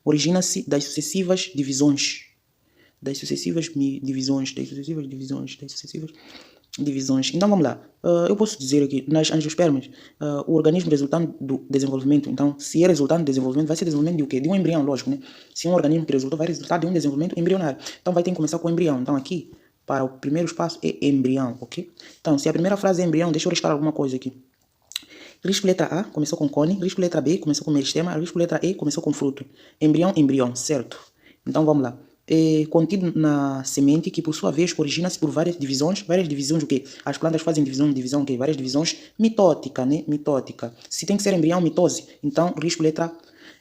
[SPEAKER 1] origina-se das sucessivas divisões. Então vamos lá. Eu posso dizer aqui, nas angiospermas, o organismo resultante do desenvolvimento, então, se é resultante do desenvolvimento, vai ser desenvolvimento de o quê? De um embrião, lógico, né? Se um organismo que resultou, vai resultar de um desenvolvimento embrionário. Então vai ter que começar com o embrião. Então aqui, para o primeiro espaço é embrião, ok? Então, se a primeira frase é embrião, deixa eu restar alguma coisa aqui. Risco letra A começou com cone, risco letra B começou com meristema, risco letra E começou com fruto. Embrião, certo? Então vamos lá. Contido na semente, que por sua vez origina-se por várias divisões o quê? As plantas fazem divisão o quê? Várias divisões mitótica, né? Mitótica. Se tem que ser embrião, mitose, então risco letra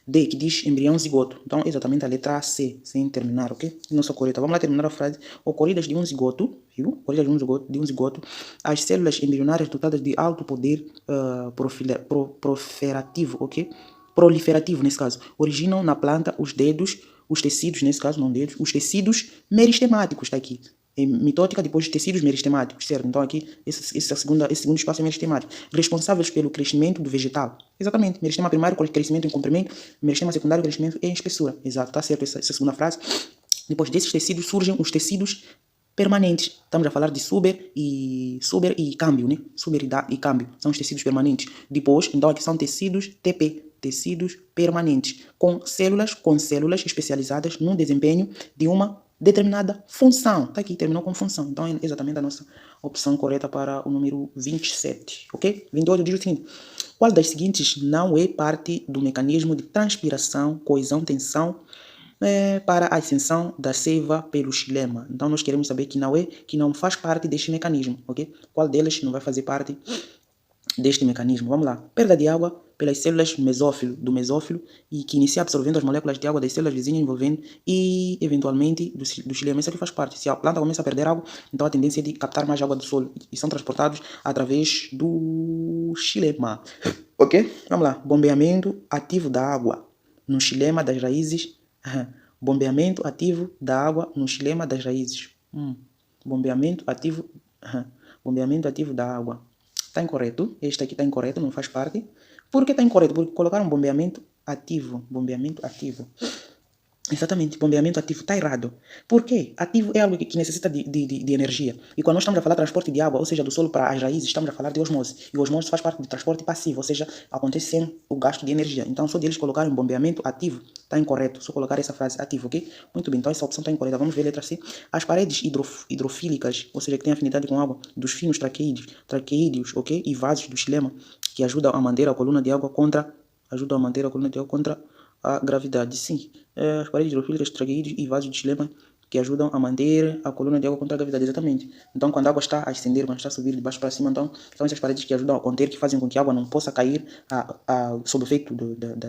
[SPEAKER 1] D, que diz embrião zigoto. Então, exatamente a letra C, sem terminar, ok? Nossa correta. Vamos lá terminar a frase. Ocorridas de um zigoto, viu? Ocorridas de um zigoto, as células embrionárias dotadas de alto poder proliferativo, ok? Proliferativo, nesse caso, originam na planta os tecidos, nesse caso, não dedos, os tecidos meristemáticos, está aqui. Mitótica, depois tecidos meristemáticos, certo? Então aqui, esse segundo espaço é meristemático. Responsáveis pelo crescimento do vegetal. Exatamente. Meristema primário, crescimento em comprimento. Meristema secundário, crescimento em espessura. Exato, está certo essa segunda frase. Depois desses tecidos surgem os tecidos permanentes. Estamos a falar de suber e câmbio, né? Suber e câmbio. São os tecidos permanentes. Depois, então aqui são tecidos TP. Tecidos permanentes. Com células especializadas no desempenho de uma determinada função. Está aqui, terminou com função. Então é exatamente a nossa opção correta para o número 27. Ok? 28 diz o seguinte: qual das seguintes não é parte do mecanismo de transpiração, coesão, tensão para a ascensão da seiva pelo xilema? Então nós queremos saber que não faz parte deste mecanismo. Ok? Qual delas não vai fazer parte deste mecanismo? Vamos lá. Perda de água pelas células do mesófilo e que inicia absorvendo as moléculas de água das células vizinhas envolvendo e eventualmente do xilema. Isso aqui faz parte. Se a planta começa a perder água, então a tendência é de captar mais água do solo e são transportados através do xilema. Ok? Vamos lá. Bombeamento ativo da água no xilema das raízes. Bombeamento ativo da água no xilema das raízes. Bombeamento ativo da água. Está incorreto. Este aqui está incorreto, não faz parte. Por que está incorreto? Porque colocaram bombeamento ativo. Exatamente, bombeamento ativo está errado. Por quê? Ativo é algo que necessita de energia. E quando nós estamos a falar de transporte de água, ou seja, do solo para as raízes, estamos a falar de osmose. E osmose faz parte do transporte passivo, ou seja, acontece sem o gasto de energia. Então, só deles colocarem bombeamento ativo está incorreto. Só colocar essa frase ativo, ok? Muito bem, então essa opção está incorreta. Vamos ver a letra C. As paredes hidrofílicas, ou seja, que têm afinidade com água, dos finos traqueídeos, ok? E vasos do xilema, que ajudam a manter a coluna de água contra a gravidade, sim. As paredes hidrofílicas, traqueídeos e vasos de xilema que ajudam a manter a coluna de água contra a gravidade, exatamente. Então, quando a água está a ascender, quando está a subir de baixo para cima, então, são essas paredes que ajudam a conter, que fazem com que a água não possa cair sob o efeito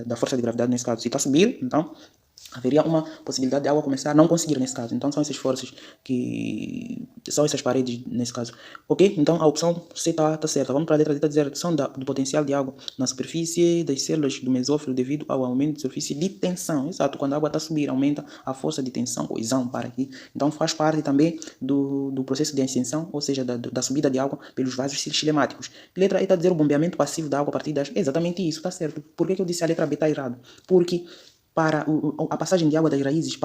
[SPEAKER 1] da força de gravidade, nesse caso. Se está a subir, então, haveria uma possibilidade de a água começar a não conseguir nesse caso. Então são essas forças que são essas paredes nesse caso. Ok? Então a opção C está certa. Vamos para a letra D, está dizer redução do potencial de água na superfície das células do mesófilo devido ao aumento de superfície de tensão. Exato, quando a água está a subir, aumenta a força de tensão, coesão para aqui. Então faz parte também do processo de ascensão, ou seja, da subida de água pelos vasos cilemáticos. Letra E está a dizer o bombeamento passivo da água a partir das... Exatamente isso, está certo. Por que eu disse a letra B está errado? Porque para a passagem de água das raízes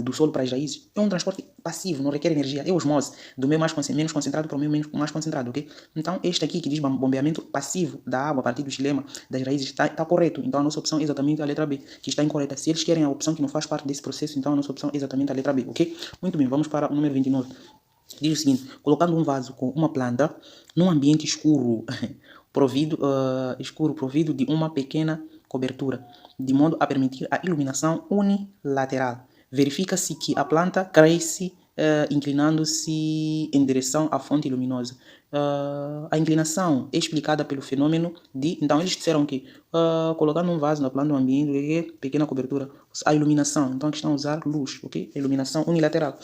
[SPEAKER 1] do solo para as raízes é um transporte passivo, não requer energia, é osmose, do meio menos concentrado para o meio mais concentrado, ok? Então este aqui que diz bombeamento passivo da água a partir do xilema das raízes está correto, então a nossa opção é exatamente a letra B, que está incorreta. Se eles querem a opção que não faz parte desse processo, então a nossa opção é exatamente a letra B, ok? Muito bem, vamos para o número 29. Diz o seguinte, colocando um vaso com uma planta num ambiente escuro, provido de uma pequena cobertura, de modo a permitir a iluminação unilateral. Verifica-se que a planta cresce inclinando-se em direção à fonte luminosa. A inclinação é explicada pelo fenômeno de... Então, eles disseram que colocando um vaso na planta do ambiente, pequena cobertura, a iluminação. Então, aqui estão a usar luz, ok? A iluminação unilateral.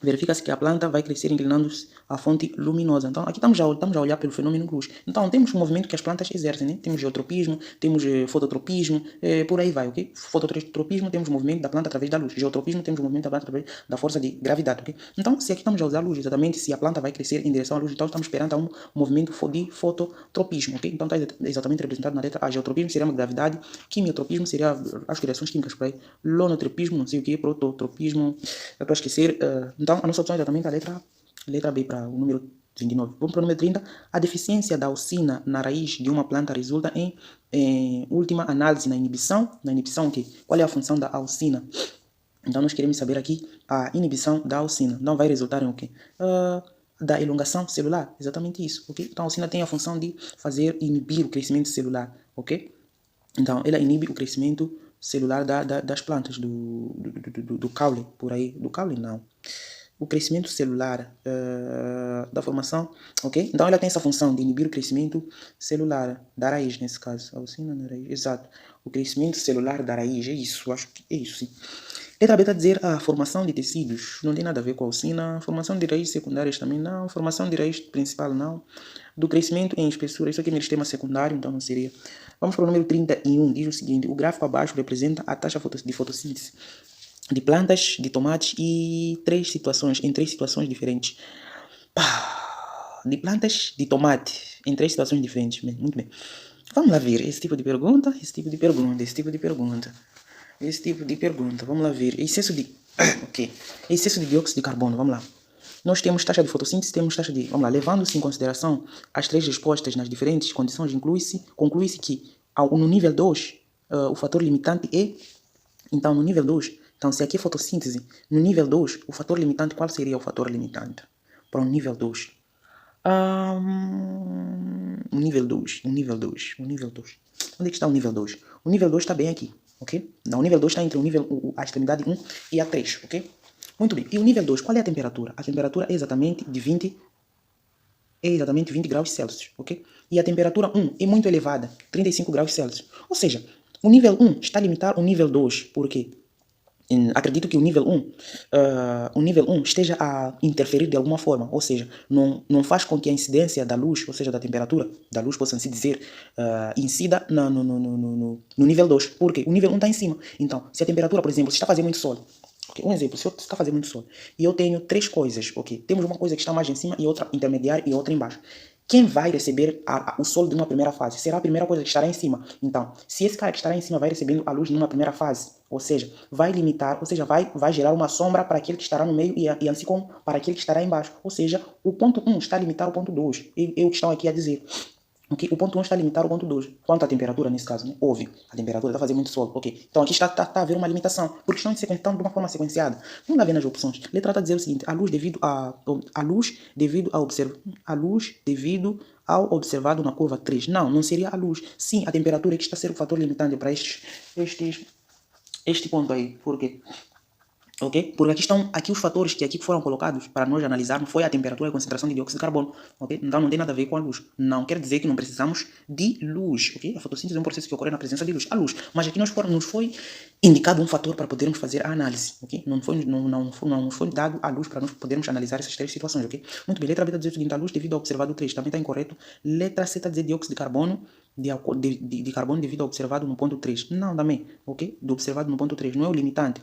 [SPEAKER 1] Verifica-se que a planta vai crescer inclinando-se à fonte luminosa. Então, aqui estamos a olhar pelo fenômeno luz. Então, temos um movimento que as plantas exercem, né? Temos geotropismo, temos fototropismo, por aí vai, ok? Fototropismo, temos o movimento da planta através da luz. Geotropismo, temos o movimento da planta através da força de gravidade, ok? Então, se aqui estamos a usar luz, exatamente, se a planta vai crescer em direção à luz, então estamos perante um movimento de fototropismo, ok? Então, está exatamente representado na letra A. Geotropismo seria uma gravidade, quimiotropismo seria as reações químicas por aí, lonotropismo, não sei o que, prototropismo, é para esquecer, então, a nossa opção é exatamente a letra B para o número 29. Vamos para o número 30. A deficiência da auxina na raiz de uma planta resulta em última análise na inibição. Na inibição, o quê? Qual é a função da auxina? Então, nós queremos saber aqui a inibição da auxina. Não vai resultar em o quê? Da elongação celular. Exatamente isso, ok? Então, a auxina tem a função de inibir o crescimento celular, ok? Então, ela inibe o crescimento celular das plantas, do caule, por aí. Do caule, não. O crescimento celular da formação, ok? Então ela tem essa função de inibir o crescimento celular da raiz, nesse caso. Auxina na raiz, exato. O crescimento celular da raiz, é isso, acho que é isso, sim. Letra B está a dizer a formação de tecidos, não tem nada a ver com a auxina. Formação de raízes secundárias também não. Formação de raiz principal não. Do crescimento em espessura, isso aqui é meristema secundário, então não seria. Vamos para o número 31, diz o seguinte, o gráfico abaixo representa a taxa de fotossíntese de plantas, de tomates e em três situações diferentes. De plantas, de tomate, em três situações diferentes. Muito bem. Vamos lá ver esse tipo de pergunta. Vamos lá ver. Excesso de... ok. Excesso de dióxido de carbono, vamos lá. Nós temos taxa de fotossíntese, temos taxa de... Vamos lá, levando-se em consideração as três respostas nas diferentes condições, conclui-se que no nível 2, o fator limitante é... Então, no nível 2, então se aqui é fotossíntese, no nível 2, o fator limitante, qual seria o fator limitante? Para o nível 2. O nível 2. Onde é que está o nível 2? O nível 2 está bem aqui, ok? Não, o nível 2 está entre a extremidade 1 e a 3, ok? Muito bem. E o nível 2, qual é a temperatura? A temperatura é exatamente de 20 graus Celsius, ok? E a temperatura 1 é muito elevada, 35 graus Celsius. Ou seja, o nível 1 está a limitar o nível 2, por quê? Acredito que o nível 1 esteja a interferir de alguma forma, ou seja, não faz com que a incidência da luz, ou seja, da temperatura da luz, possa-se dizer, incida no nível 2, porque o nível 1 está em cima. Então, se a temperatura, por exemplo, se está fazendo muito sol, okay, um exemplo, se está fazendo muito sol, e eu tenho três coisas, ok? Temos uma coisa que está mais em cima, e outra intermediária, e outra embaixo. Quem vai receber o sol de uma primeira fase? Será a primeira coisa que estará em cima. Então, se esse cara que estará em cima vai recebendo a luz numa primeira fase, Ou seja, vai limitar, ou seja, vai gerar uma sombra para aquele que estará no meio e assim como para aquele que estará embaixo. Ou seja, o ponto 1 está a limitar o ponto 2. É o que estão aqui a dizer. Okay? O ponto 1 está a limitar o ponto 2. Quanto à temperatura, nesse caso, né? Óbvio, a temperatura está a fazer muito sol. Ok. Então aqui está a haver uma limitação, porque estão de uma forma sequenciada. Vamos lá ver nas opções. A letra está a dizer o seguinte: a luz devido ao observado na curva 3. Não seria a luz. Sim, a temperatura é que está a ser o fator limitante para este ponto aí. Por quê? Ok? Porque aqui estão os fatores que aqui foram colocados para nós analisarmos foi a temperatura e a concentração de dióxido de carbono. Ok? Então não tem nada a ver com a luz. Não quer dizer que não precisamos de luz. Ok? A fotossíntese é um processo que ocorre na presença de luz. A luz. Mas aqui nos foi indicado um fator para podermos fazer a análise. Ok? Não nos foi dado a luz para nós podermos analisar essas três situações. Ok? Muito bem. Letra B está dizendo o seguinte: a luz devido ao observado 3 também está incorreto. Letra C está dizendo dióxido de carbono. De carbono devido ao observado no ponto 3. Não, também. Ok? Do observado no ponto 3. Não é o limitante.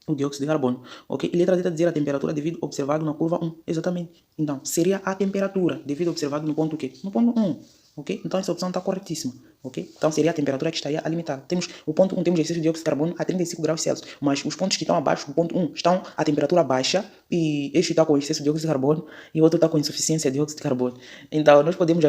[SPEAKER 1] O dióxido de carbono, ok? E letra D está a dizer a temperatura devido observado na curva 1, exatamente. Então, seria a temperatura devido observado no ponto quê? No ponto 1, ok? Então, essa opção está corretíssima, ok? Então, seria a temperatura que estaria a limitar. Temos o ponto 1, temos excesso de dióxido de carbono a 35 graus Celsius, mas os pontos que estão abaixo do ponto 1 estão a temperatura baixa e este está com excesso de dióxido de carbono e o outro está com insuficiência de dióxido de carbono. Então, nós podemos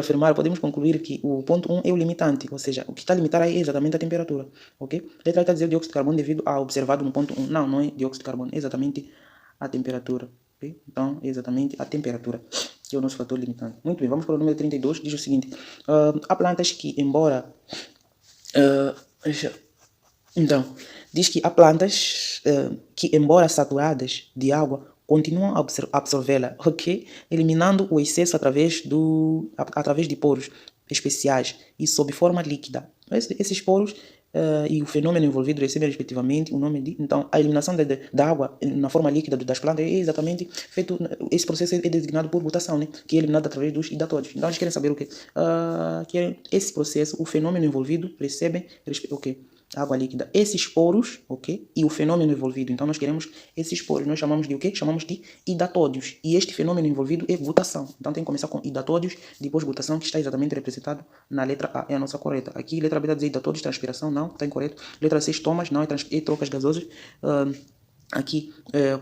[SPEAKER 1] concluir que o ponto 1 é o limitante, ou seja, o que está a limitar aí é exatamente a temperatura, ok? Letra A está a dizer dióxido de carbono devido a observado no ponto 1. Não é dióxido de carbono, é exatamente a temperatura, ok? Então, é exatamente a temperatura que é o nosso fator limitante. Muito bem, vamos para o número 32, diz o seguinte: há plantas que, embora... então, diz que há plantas que, embora saturadas de água, continuam a absorvê-la, ok? Eliminando o excesso através de poros especiais e sob forma líquida. Esses poros e o fenômeno envolvido recebem respectivamente o nome de... Então, a eliminação da água na forma líquida das plantas é exatamente feito... Esse processo é designado por rotação, né? Que é eliminado através dos hidratódios. Então, eles querem saber o quê? Que esse processo, o fenômeno envolvido recebe... Ok. Água líquida, esses poros, ok? E o fenômeno envolvido. Então, nós queremos esses poros. Nós chamamos de o quê? Chamamos de hidatódios. E este fenômeno envolvido é gutação. Então, tem que começar com hidatódios, depois gutação, que está exatamente representado na letra A. É a nossa correta. Aqui, letra B está dizer hidatódios, transpiração, não, está incorreto. Letra C, estomas, não, é trocas gasosas. Aqui,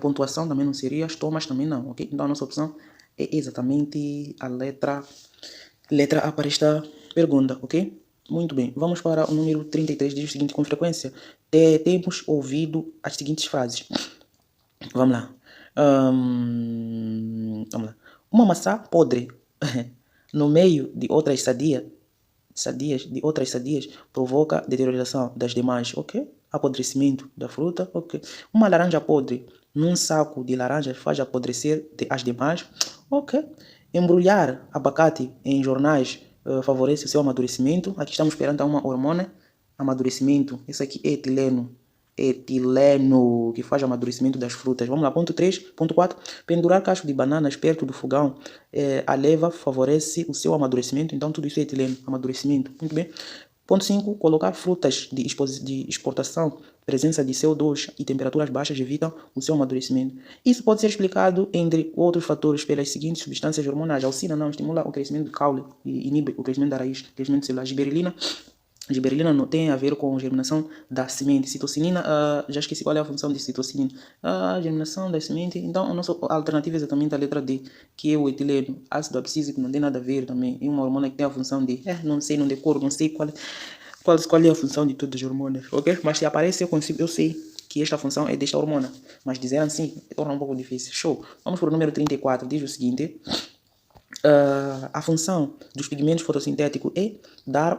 [SPEAKER 1] pontuação também não seria, estomas também não, ok? Então, a nossa opção é exatamente a letra A para esta pergunta, ok? Muito bem, vamos para o número 33, diz o seguinte: com frequência temos ouvido as seguintes frases. Vamos lá. Vamos lá. Uma maçã podre no meio de outras sadias provoca deterioração das demais, ok? Apodrecimento da fruta, ok? Uma laranja podre num saco de laranjas faz apodrecer as demais, ok? Embrulhar abacate em jornais favorece o seu amadurecimento. Aqui estamos perante uma hormona, amadurecimento. Esse aqui é etileno, que faz amadurecimento das frutas. Vamos lá, ponto 3, ponto 4. Pendurar cacho de bananas perto do fogão a leva favorece o seu amadurecimento. Então, tudo isso é etileno, amadurecimento. Muito bem. Ponto 5. Colocar frutas de exportação, presença de CO2 e temperaturas baixas evitam o seu amadurecimento. Isso pode ser explicado, entre outros fatores, pelas seguintes substâncias hormonais. A auxina não estimula o crescimento do caule e inibe o crescimento da raiz, crescimento celular. Giberelina não tem a ver com a germinação da semente. Citocinina, já esqueci qual é a função de citocinina. Germinação da semente. Então, a nossa alternativa é exatamente a letra D, que é o etileno. Ácido abscísico não tem nada a ver também. É uma hormona que tem a função de... não sei, não decoro, não sei qual é a função de todas as hormonas, ok? Mas se aparece, eu sei que esta função é desta hormona. Mas dizer assim, torna um pouco difícil. Show! Vamos para o número 34. Diz o seguinte... a função dos pigmentos fotossintéticos é dar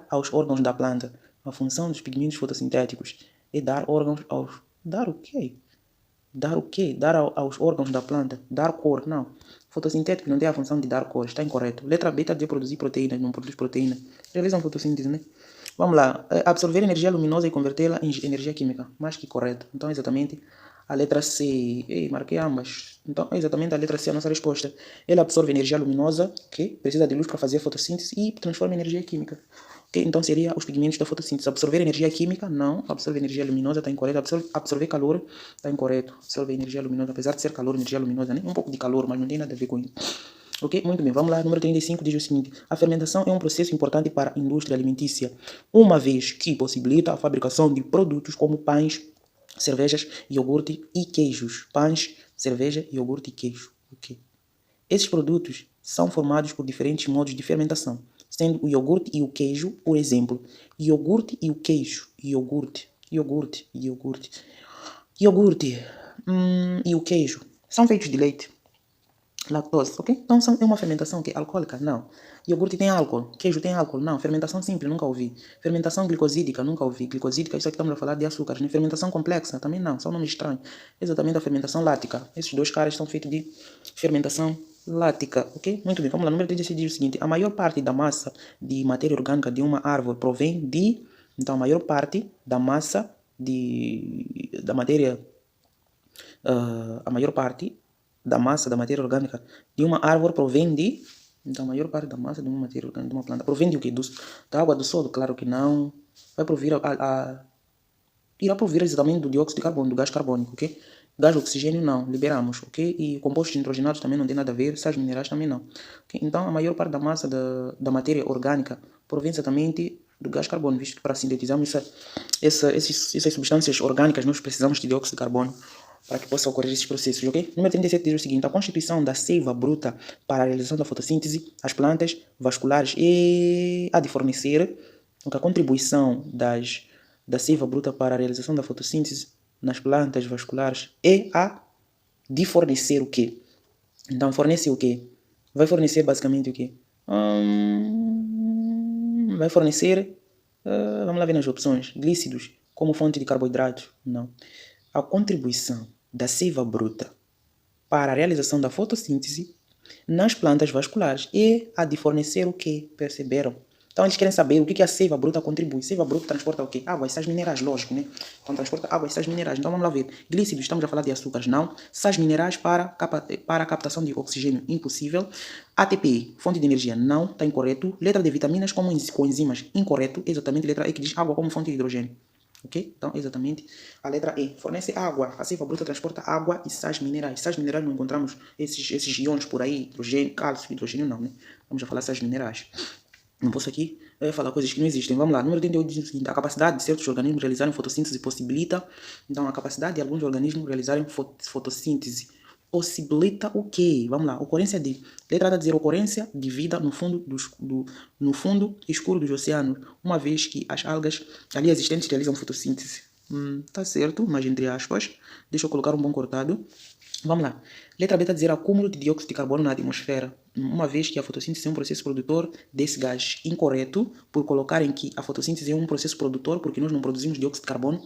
[SPEAKER 1] aos órgãos da planta. A função dos pigmentos fotossintéticos é dar órgãos aos... Dar o quê? Dar o quê? Dar aos órgãos da planta. Dar cor, não. Fotossintético não tem a função de dar cor, está incorreto. Letra B está de produzir proteínas, não produz proteína. Realizam fotossíntese, né? Vamos lá. Absorver energia luminosa e convertê-la em energia química. Mais que correto. Então, exatamente a letra C. Marquei ambas. Então, é exatamente a letra C a nossa resposta. Ela absorve energia luminosa, que precisa de luz para fazer a fotossíntese, e transforma em energia química. Okay? Então, seria os pigmentos da fotossíntese. Absorver energia química, não. Absorver energia luminosa, está incorreto. Absorver calor, está incorreto. Absorver energia luminosa, apesar de ser calor, energia luminosa, né? Um pouco de calor, mas não tem nada a ver com isso. Ok? Muito bem, vamos lá. Número 35 diz o seguinte: a fermentação é um processo importante para a indústria alimentícia, uma vez que possibilita a fabricação de produtos como pães, cervejas, iogurte e queijos. Pães, cerveja, iogurte e queijo. Ok? Esses produtos são formados por diferentes modos de fermentação, sendo o iogurte e o queijo, por exemplo. Iogurte e o queijo. Iogurte, iogurte, iogurte. Iogurte e o queijo são feitos de leite, lactose, ok? Então é uma fermentação que é alcoólica? Não. Iogurte tem álcool, queijo tem álcool? Não. Fermentação simples, nunca ouvi. Fermentação glicosídica, nunca ouvi. Glicosídica, isso aqui estamos a falar de açúcares, né? Fermentação complexa, também não, são nomes estranhos. Exatamente a fermentação lática. Esses dois caras são feitos de fermentação lática, ok? Muito bem, vamos lá. Número 36 diz o seguinte: a maior parte da massa de matéria orgânica de uma árvore provém de... Então, a maior parte da massa da matéria... a maior parte da massa da matéria orgânica de uma árvore provém de... Então, a maior parte da massa de uma matéria orgânica de uma planta provém de o quê? Da água do solo? Claro que não. Vai provir irá provir exatamente do dióxido de carbono, do gás carbônico, ok? Gás oxigênio não, liberamos, ok? E compostos nitrogenados também não tem nada a ver, sais minerais também não. Okay? Então, a maior parte da massa da matéria orgânica provém exatamente do gás carbônico, visto que para sintetizarmos essas substâncias orgânicas nós precisamos de dióxido de carbono para que possa ocorrer esses processos, ok? Número 37 diz o seguinte: a constituição da seiva bruta para a realização da fotossíntese, as plantas vasculares e a de fornecer a contribuição da seiva bruta para a realização da fotossíntese nas plantas vasculares é a de fornecer o quê? Então, fornece o quê? Vai fornecer basicamente o quê? Vai fornecer, vamos lá ver nas opções, glícidos como fonte de carboidratos? Não. A contribuição da seiva bruta para a realização da fotossíntese nas plantas vasculares é a de fornecer o quê? Perceberam? Então eles querem saber o que a seiva bruta contribui. Seiva bruta transporta o quê? Água e sais minerais, lógico, né? Então transporta água e sais minerais. Então vamos lá ver. Glícidos, estamos a falar de açúcares, não. Sais minerais para a captação de oxigênio, impossível. ATP, fonte de energia, não, está incorreto. Letra de vitaminas como coenzimas, incorreto. Exatamente, letra E que diz água como fonte de hidrogênio. Ok? Então, exatamente a letra E. Fornece água. A seiva bruta transporta água e sais minerais. Sais minerais não encontramos esses íons por aí, hidrogênio, cálcio, hidrogênio não, né? Vamos a falar sais minerais. Não posso aqui falar coisas que não existem. Vamos lá. Número 38 diz o seguinte: a capacidade de certos organismos realizarem fotossíntese possibilita... Então, a capacidade de alguns organismos realizarem fotossíntese possibilita o quê? Vamos lá. Ocorrência de... Letra A está a dizer ocorrência de vida no fundo escuro dos oceanos, uma vez que as algas ali existentes realizam fotossíntese. Tá certo, mas entre aspas. Deixa eu colocar um bom cortado. Vamos lá. Letra B está a dizer acúmulo de dióxido de carbono na atmosfera, uma vez que a fotossíntese é um processo produtor desse gás. Incorreto, por colocarem que a fotossíntese é um processo produtor, porque nós não produzimos dióxido de carbono,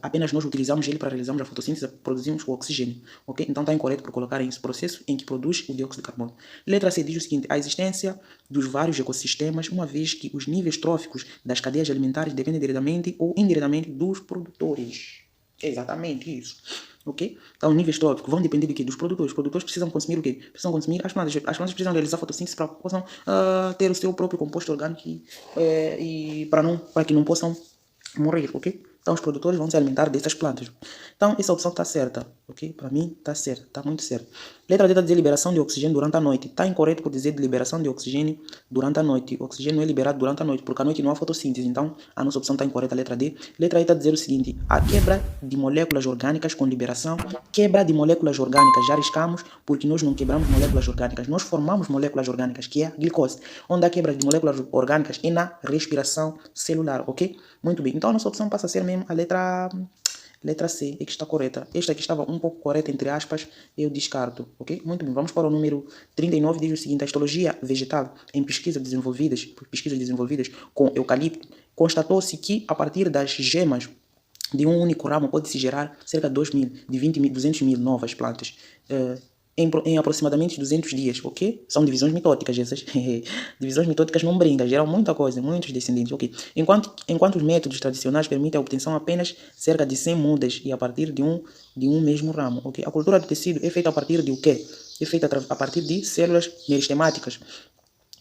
[SPEAKER 1] apenas nós utilizamos ele para realizarmos a fotossíntese, produzimos o oxigênio. Ok? Então está incorreto por colocarem esse processo em que produz o dióxido de carbono. Letra C diz o seguinte: a existência dos vários ecossistemas, uma vez que os níveis tróficos das cadeias alimentares dependem diretamente ou indiretamente dos produtores. É exatamente isso. Ok? Então, níveis tróficos vão depender do quê? Dos produtores. Os produtores precisam consumir o quê? Precisam consumir as plantas. As plantas precisam realizar fotossíntese para que possam ter o seu próprio composto orgânico e para que não possam morrer, ok? Então, os produtores vão se alimentar dessas plantas. Então, essa opção está certa, ok? Para mim, está certa, está muito certa. Letra D está a dizer liberação de oxigênio durante a noite. Está incorreto por dizer de liberação de oxigênio durante a noite. O oxigênio não é liberado durante a noite, porque à noite não há fotossíntese. Então, a nossa opção está incorreta, letra D. Letra E está a dizer o seguinte: a quebra de moléculas orgânicas com liberação. Quebra de moléculas orgânicas, já arriscamos, porque nós não quebramos moléculas orgânicas. Nós formamos moléculas orgânicas, que é a glicose. Onde há quebra de moléculas orgânicas é na respiração celular, ok? Muito bem. Então, a nossa opção passa a ser mesmo a letra C, é que está correta. Esta aqui estava um pouco correta, entre aspas, eu descarto, ok? Muito bem, vamos para o número 39, diz o seguinte: a histologia vegetal em pesquisas desenvolvidas com eucalipto, constatou-se que a partir das gemas de um único ramo pode-se gerar cerca de 200 mil novas plantas. Em aproximadamente 200 dias, ok? São divisões mitóticas essas. Divisões mitóticas não brincam, geram muita coisa, muitos descendentes, ok? Enquanto os métodos tradicionais permitem a obtenção apenas cerca de 100 mudas e a partir de um mesmo ramo, ok? A cultura do tecido é feita a partir de o quê? É feita a partir de células meristemáticas.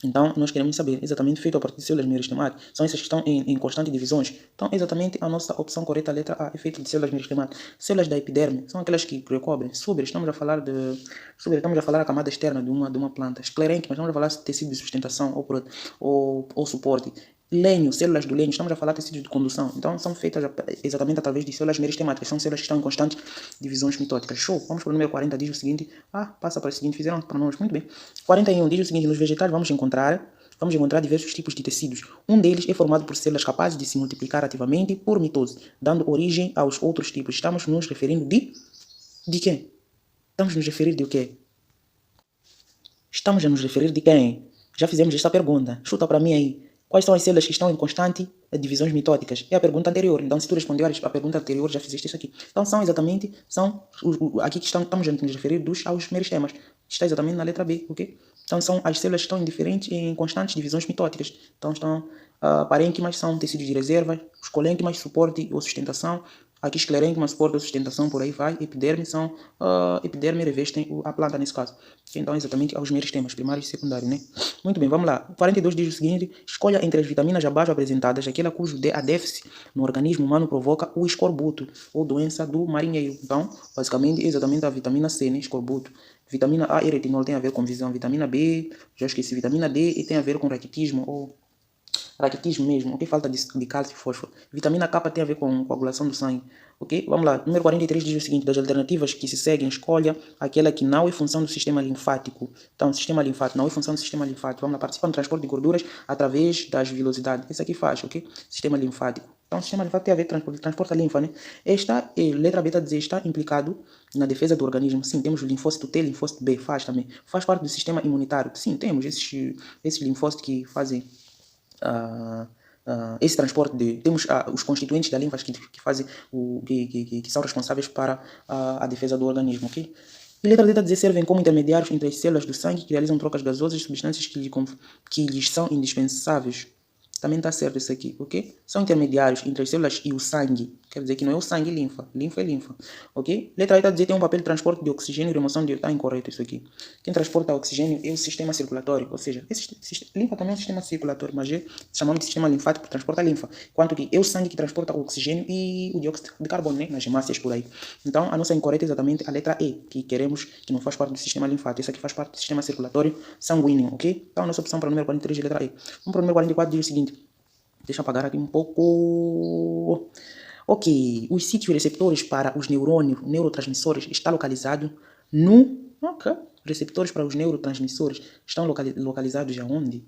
[SPEAKER 1] Então, nós queremos saber exatamente feito a partir de células meristemadas. São essas que estão em constante divisões. Então, exatamente a nossa opção correta, a letra A, é feito de células meristemadas. Células da epiderme são aquelas que recobrem. Sobre, estamos a falar a camada externa de uma planta. Esclerênquimas, estamos a falar de tecido de sustentação ou suporte. Lenho, células do lenho, estamos a falar de tecidos de condução. Então, são feitas exatamente através de células meristemáticas. São células que estão em constantes divisões mitóticas. Show! Vamos para o número 40, diz o seguinte. Passa para o seguinte, fizeram para nós. Muito bem. 41 diz o seguinte, nos vegetais vamos encontrar diversos tipos de tecidos. Um deles é formado por células capazes de se multiplicar ativamente por mitose, dando origem aos outros tipos. Estamos nos referindo de quem? Estamos nos referir de o quê? Estamos a nos referir de quem? Já fizemos esta pergunta. Chuta para mim aí. Quais são as células que estão em constante divisões mitóticas? É a pergunta anterior. Então, se tu responder a pergunta anterior, já fizeste isso aqui. Então, aqui que estamos a nos referir aos meristemas. Está exatamente na letra B, ok? Então, são as células que estão em constantes divisões mitóticas. Então, parênquimas são tecidos de reserva, os colênquimas, suporte ou sustentação. Aqui esclerênquima, suporte ou sustentação, por aí vai. Epiderme epiderme revestem a planta nesse caso. Então, exatamente aos meristemas, primário e secundário, né? Muito bem, vamos lá. 42 diz o seguinte, escolha entre as vitaminas abaixo apresentadas, aquela cujo déficit no organismo humano provoca o escorbuto, ou doença do marinheiro. Então, basicamente, exatamente a vitamina C, né? Escorbuto. Vitamina A e retinol tem a ver com visão. Vitamina B, já esqueci, vitamina D e tem a ver com raquitismo ou raquitismo mesmo, ok? Falta de cálcio e fósforo. Vitamina K tem a ver com coagulação do sangue, ok? Vamos lá. Número 43 diz o seguinte, das alternativas que se seguem, escolha aquela que não é função do sistema linfático. Então, sistema linfático não é função do sistema linfático. Vamos lá, participa no transporte de gorduras através das vilosidades. Esse aqui faz, ok? Sistema linfático. Então, o sistema linfático tem a ver com transporte a linfa, né? Esta, letra B está a dizer, está implicado na defesa do organismo. Sim, temos o linfócito T, linfócito B, faz também. Faz parte do sistema imunitário. Sim, temos esses linfócitos que fazem esse transporte temos os constituintes da linfa que fazem que são responsáveis para a defesa do organismo, ok? E letra D está a dizer servem como intermediários entre as células do sangue que realizam trocas gasosas de substâncias que lhes são indispensáveis. Também está certo isso aqui, ok? São intermediários entre as células e o sangue. Quer dizer que não é o sangue e linfa. Linfa é linfa, ok? Letra E está a dizer que tem um papel de transporte de oxigênio e remoção de... Está incorreto isso aqui. Quem transporta oxigênio é o sistema circulatório. Ou seja, linfa também é um sistema circulatório, mas chamamos de sistema linfático porque transporta a linfa. Enquanto que é o sangue que transporta o oxigênio e o dióxido de carbono, né? Nas hemácias por aí. Então, a nossa incorreta é exatamente a letra E, que queremos que não faz parte do sistema linfático. Essa aqui faz parte do sistema circulatório sanguíneo, ok? Então, a nossa opção para o número 43 é a letra E. Vamos para o número 44, diz o seguinte. Deixa eu apagar aqui um pouco. Ok, os sítios receptores para os neurotransmissores está localizado no... Ok, receptores para os neurotransmissores estão localizados aonde?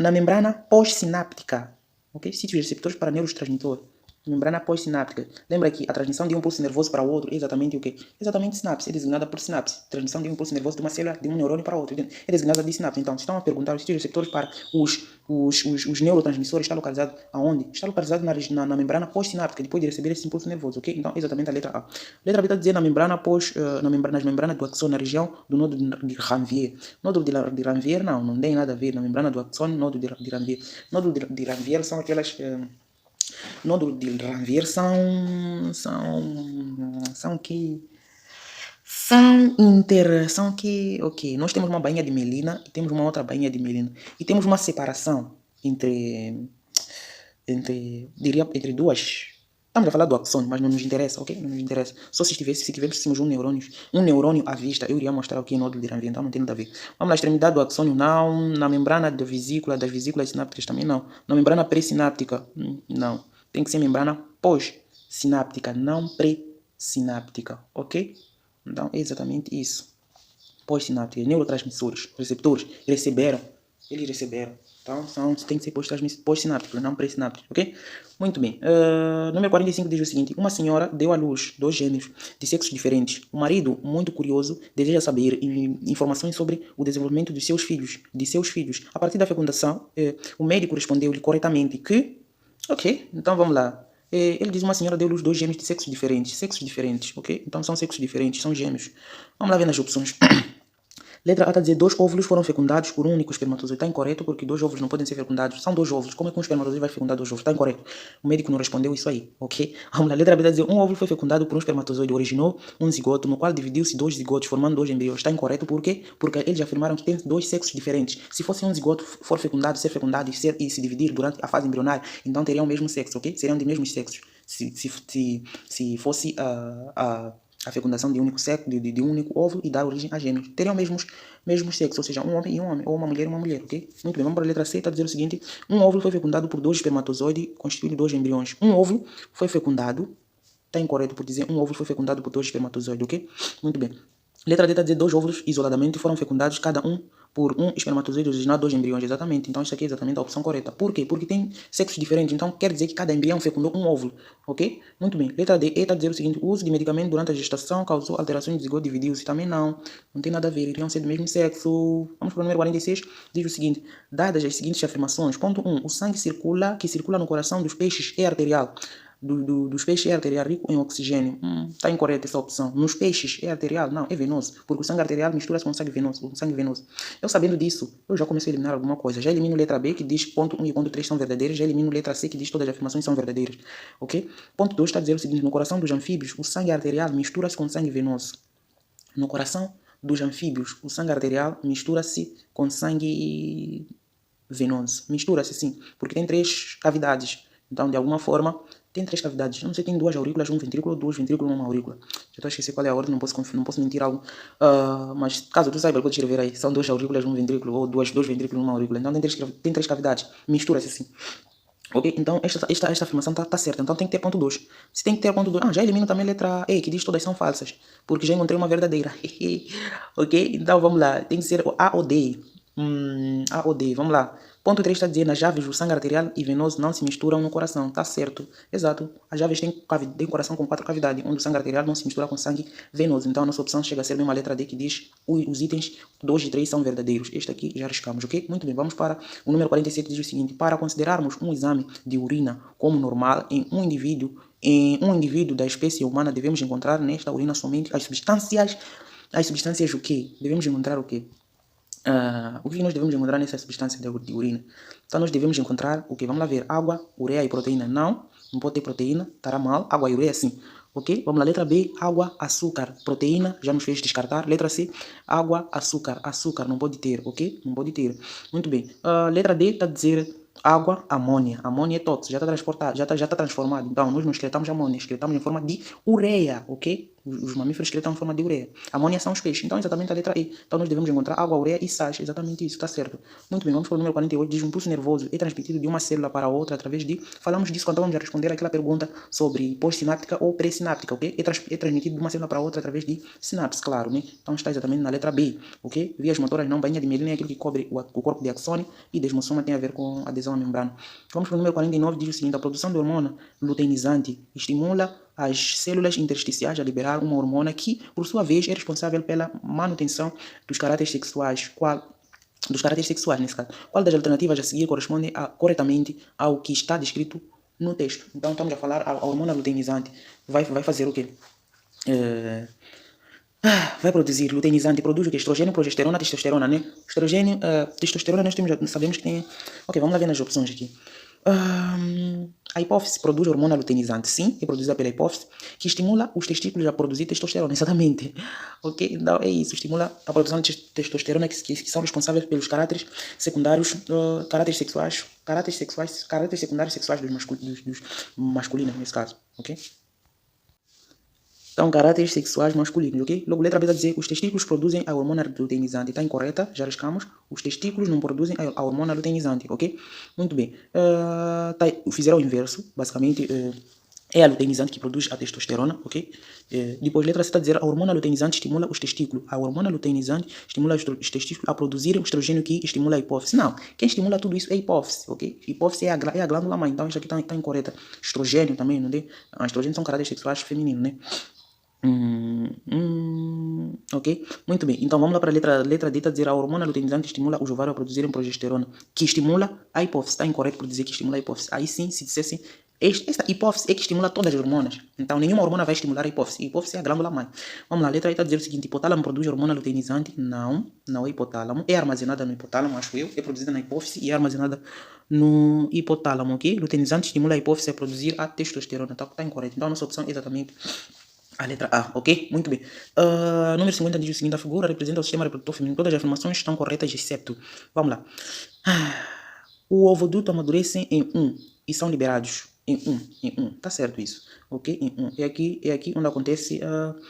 [SPEAKER 1] Na membrana pós-sináptica. Ok, sítios receptores para neurotransmissores. Membrana pós-sináptica. Lembra que a transmissão de um impulso nervoso para o outro é exatamente o quê? Exatamente sinapse, é designada por sinapse. Transmissão de um impulso nervoso de uma célula, de um neurônio para outro, é designada de sinapse. Então, se estão a perguntar os sítios receptores para os neurotransmissores, está localizado aonde? Está localizado na membrana pós-sináptica, depois de receber esse impulso nervoso, ok? Então, exatamente a letra A. Letra B está a dizer nas membranas do axônio, na região do nodo de Ranvier. Nódulo de Ranvier, não tem nada a ver. Na membrana do axônio, nódulo de Ranvier. Nódulo de Ranvier são aquelas... nódulos de Ranvier ok, nós temos uma bainha de mielina e temos uma outra bainha de mielina e temos uma separação entre duas. Estamos a falar do axônio, mas não nos interessa, ok? Não nos interessa. Só se tivéssemos um neurônio à vista, eu iria mostrar aqui o nódulo de Ranvier, então não tem nada a ver. Vamos na extremidade do axônio, não. Na membrana das vesículas sinápticas também não. Na membrana pré-sináptica, não. Tem que ser membrana pós-sináptica, não pré-sináptica, ok? Então, é exatamente isso. Pós-sináptica, neurotransmissores, receptores, eles receberam. Então, tem que ser pós-sinápticos, não pré-sinápticos, ok? Muito bem. Número 45 diz o seguinte. Uma senhora deu à luz 2 gêmeos de sexos diferentes. O marido, muito curioso, deseja saber informações sobre o desenvolvimento de seus filhos. A partir da fecundação, o médico respondeu-lhe corretamente que... Ok, então vamos lá. Ele diz uma senhora deu luz 2 gêmeos de sexos diferentes, ok? Então são sexos diferentes, são gêmeos. Vamos lá ver nas opções. Letra A está a dizer 2 óvulos foram fecundados por um único espermatozoide. Está incorreto porque 2 óvulos não podem ser fecundados. São 2 óvulos. Como é que um espermatozoide vai fecundar 2 óvulos? Está incorreto. O médico não respondeu isso aí, ok? Vamos lá. Letra B está a dizer um óvulo foi fecundado por um espermatozoide. Originou um zigoto, no qual dividiu-se 2 zigotos, formando 2 embriões. Está incorreto por quê? Porque eles afirmaram que tem 2 sexos diferentes. Se fosse um zigoto for fecundado, ser fecundado e se dividir durante a fase embrionária, então teriam o mesmo sexo, ok? Seriam de mesmos sexos. Se fosse a fecundação de um único sexo, de um único óvulo e dar origem a gêmeos. Teriam mesmos sexos, ou seja, um homem e um homem, ou uma mulher e uma mulher, ok? Muito bem, vamos para a letra C, está a dizer o seguinte, um óvulo foi fecundado por 2 espermatozoides, constituindo 2 embriões. Um óvulo foi fecundado, está incorreto por dizer um óvulo foi fecundado por 2 espermatozoides, ok? Muito bem. Letra D está a dizer 2 óvulos isoladamente foram fecundados, cada um por um espermatozoide original 2 embriões. Exatamente. Então, isso aqui é exatamente a opção correta. Por quê? Porque tem sexos diferentes. Então, quer dizer que cada embrião fecundou um óvulo. Ok? Muito bem. Letra D. E está a dizer o seguinte. O uso de medicamento durante a gestação causou alterações de zigoto dividiu-se. Também não. Não tem nada a ver. Iriam ser do mesmo sexo. Vamos para o número 46. Diz o seguinte. Dadas as seguintes afirmações. Ponto 1. O sangue que circula no coração dos peixes é arterial. Dos peixes é arterial rico em oxigênio. Está incorreta essa opção. Nos peixes é arterial? Não, é venoso. Porque o sangue arterial mistura-se com o sangue venoso. Eu sabendo disso, eu já comecei a eliminar alguma coisa. Já elimino letra B, que diz ponto 1 e ponto 3 são verdadeiras. Já elimino letra C, que diz todas as afirmações são verdadeiras. Ok? Ponto 2 está a dizer o seguinte. No coração dos anfíbios, o sangue arterial mistura-se com o sangue venoso. No coração dos anfíbios, o sangue arterial mistura-se com sangue venoso. Mistura-se sim, porque tem 3 cavidades. Então, de alguma forma, tem 3 cavidades. Eu não sei, tem 2 aurículas, um ventrículo, 2 ventrículos, uma aurícula. Já estou a esquecer qual é a ordem, não posso mentir algo. Mas caso tu saiba, pode escrever aí. São 2 aurículas, um ventrículo, ou 2 ventrículos, uma aurícula. Então, tem 3 cavidades. Mistura-se assim. Ok? Então, esta afirmação está certa. Então, tem que ter ponto 2. Se tem que ter ponto 2... já elimino também a letra E, que diz todas são falsas. Porque já encontrei uma verdadeira. Ok? Então, vamos lá. Tem que ser A ou D. A ou D. Vamos lá. Ponto 3 está dizendo, nas aves, o sangue arterial e venoso não se misturam no coração. Está certo. Exato. As aves têm coração com 4 cavidades, onde o sangue arterial não se mistura com sangue venoso. Então, a nossa opção chega a ser bem uma letra D, que diz os itens 2 e 3 são verdadeiros. Este aqui já arriscamos, ok? Muito bem, vamos para o número 47, diz o seguinte. Para considerarmos um exame de urina como normal em um indivíduo da espécie humana, devemos encontrar nesta urina somente as substâncias o quê? Devemos encontrar o quê? O que nós devemos encontrar nessa substância de urina? Então, nós devemos encontrar o que? Vamos lá ver. Água, ureia e proteína. Não pode ter proteína, estará mal. Água e ureia, sim. Ok? Vamos lá. Letra B, água, açúcar. Proteína, já nos fez descartar. Letra C, água, açúcar. Açúcar, não pode ter, ok? Não pode ter. Muito bem. Letra D está a dizer água, amônia. Amônia é tóxico, já está transportado, já está transformado. Então, nós não excretamos amônia, excretamos em forma de ureia, ok? Os mamíferos excretam em forma de ureia. Amônia são os peixes. Então, exatamente a letra E. Então, nós devemos encontrar água, ureia e sais. Exatamente isso, está certo. Muito bem, vamos para o número 48. Diz um impulso nervoso é transmitido de uma célula para outra através de... Falamos disso quando vamos a responder aquela pergunta sobre pós-sináptica ou pré-sináptica, ok? É transmitido de uma célula para outra através de sinapse, claro, né? Então, está exatamente na letra B, ok? Vias motoras não, bainha de mielina é aquilo que cobre o corpo de axônio e desmossoma tem a ver com adesão à membrana. Vamos para o número 49, diz o seguinte. A produção de hormona luteinizante estimula as células intersticiais a liberar uma hormona que, por sua vez, é responsável pela manutenção dos caráteres sexuais. Nesse caso. Qual das alternativas a seguir corresponde corretamente ao que está descrito no texto? Então, estamos a falar a hormona luteinizante. Vai fazer o quê? Vai produzir luteinizante, produz o que? Estrogênio, progesterona, testosterona, né? Estrogênio, testosterona, sabemos que tem... Ok, vamos lá ver nas opções aqui. A hipófise produz hormona luteinizante, sim, é produzida pela hipófise, que estimula os testículos a produzir testosterona, exatamente. Ok, então é isso, estimula a produção de testosterona que são responsáveis pelos caráteres secundários, caráteres secundários sexuais dos masculinos, nesse caso, ok? Então, caráteres sexuais masculinos, ok? Logo, letra B está a dizer, os testículos produzem a hormona luteinizante. Está incorreta, já arriscamos. Os testículos não produzem a hormona luteinizante, ok? Muito bem. Fizeram o inverso, basicamente, é a luteinizante que produz a testosterona, ok? Depois, letra C está a dizer, a hormona luteinizante estimula os testículos. A hormona luteinizante estimula os testículos a produzir o estrogênio que estimula a hipófise. Não, quem estimula tudo isso é a hipófise, ok? Hipófise é a glândula mãe, então isso aqui está incorreta. Estrogênio também, não tem? Estrogênio são caráteres sexuais femininos, né? Ok? Muito bem. Então, vamos lá para a letra D, está a dizer, a hormona luteinizante estimula os ovários a produzirem progesterona, que estimula a hipófise. Está incorreto por dizer que estimula a hipófise. Aí sim, se dissesse Esta hipófise é que estimula todas as hormonas. Então, nenhuma hormona vai estimular a hipófise. A hipófise é a glândula mãe. Vamos lá, a letra aí está a dizer o seguinte: hipotálamo produz hormona luteinizante? Não, não é hipotálamo. É armazenada no hipotálamo, acho eu. É produzida na hipófise e é armazenada no hipotálamo, ok? Luteinizante estimula a hipófise a produzir a testosterona. Está incorreto. Então, a nossa opção é exatamente a letra A, ok? Muito bem. Número 50 diz o seguinte: a figura representa o sistema reprodutor feminino. Todas as afirmações estão corretas, exceto. Vamos lá. O ovoduto amadurece em 1 e são liberados em 1. Tá certo isso, ok? Em 1. É aqui onde acontece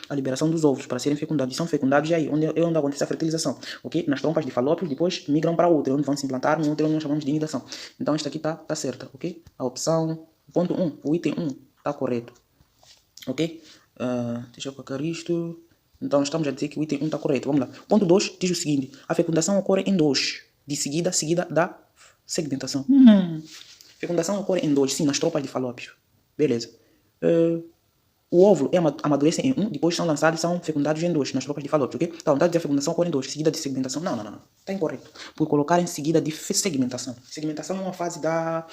[SPEAKER 1] a liberação dos ovos para serem fecundados. E são fecundados aí, onde acontece a fertilização, ok? Nas trompas de Falópio, depois migram para outra, onde vão se implantar no útero, onde nós chamamos de inidação. Então, esta aqui tá certa, ok? A opção, ponto 1, o item 1, tá correto, ok? Deixa eu colocar isto. Então, estamos a dizer que o item 1 está correto. Vamos lá. Ponto 2 diz o seguinte: a fecundação ocorre em 2, de seguida da segmentação. Fecundação ocorre em 2, sim, nas tropas de Falópio. Beleza. O óvulo amadurece em 1, depois são lançados e são fecundados em 2, nas tropas de Falópio, ok? Então, a fecundação ocorre em 2, seguida de segmentação. Não. Está incorreto. Por colocar em seguida de segmentação. Segmentação é uma fase da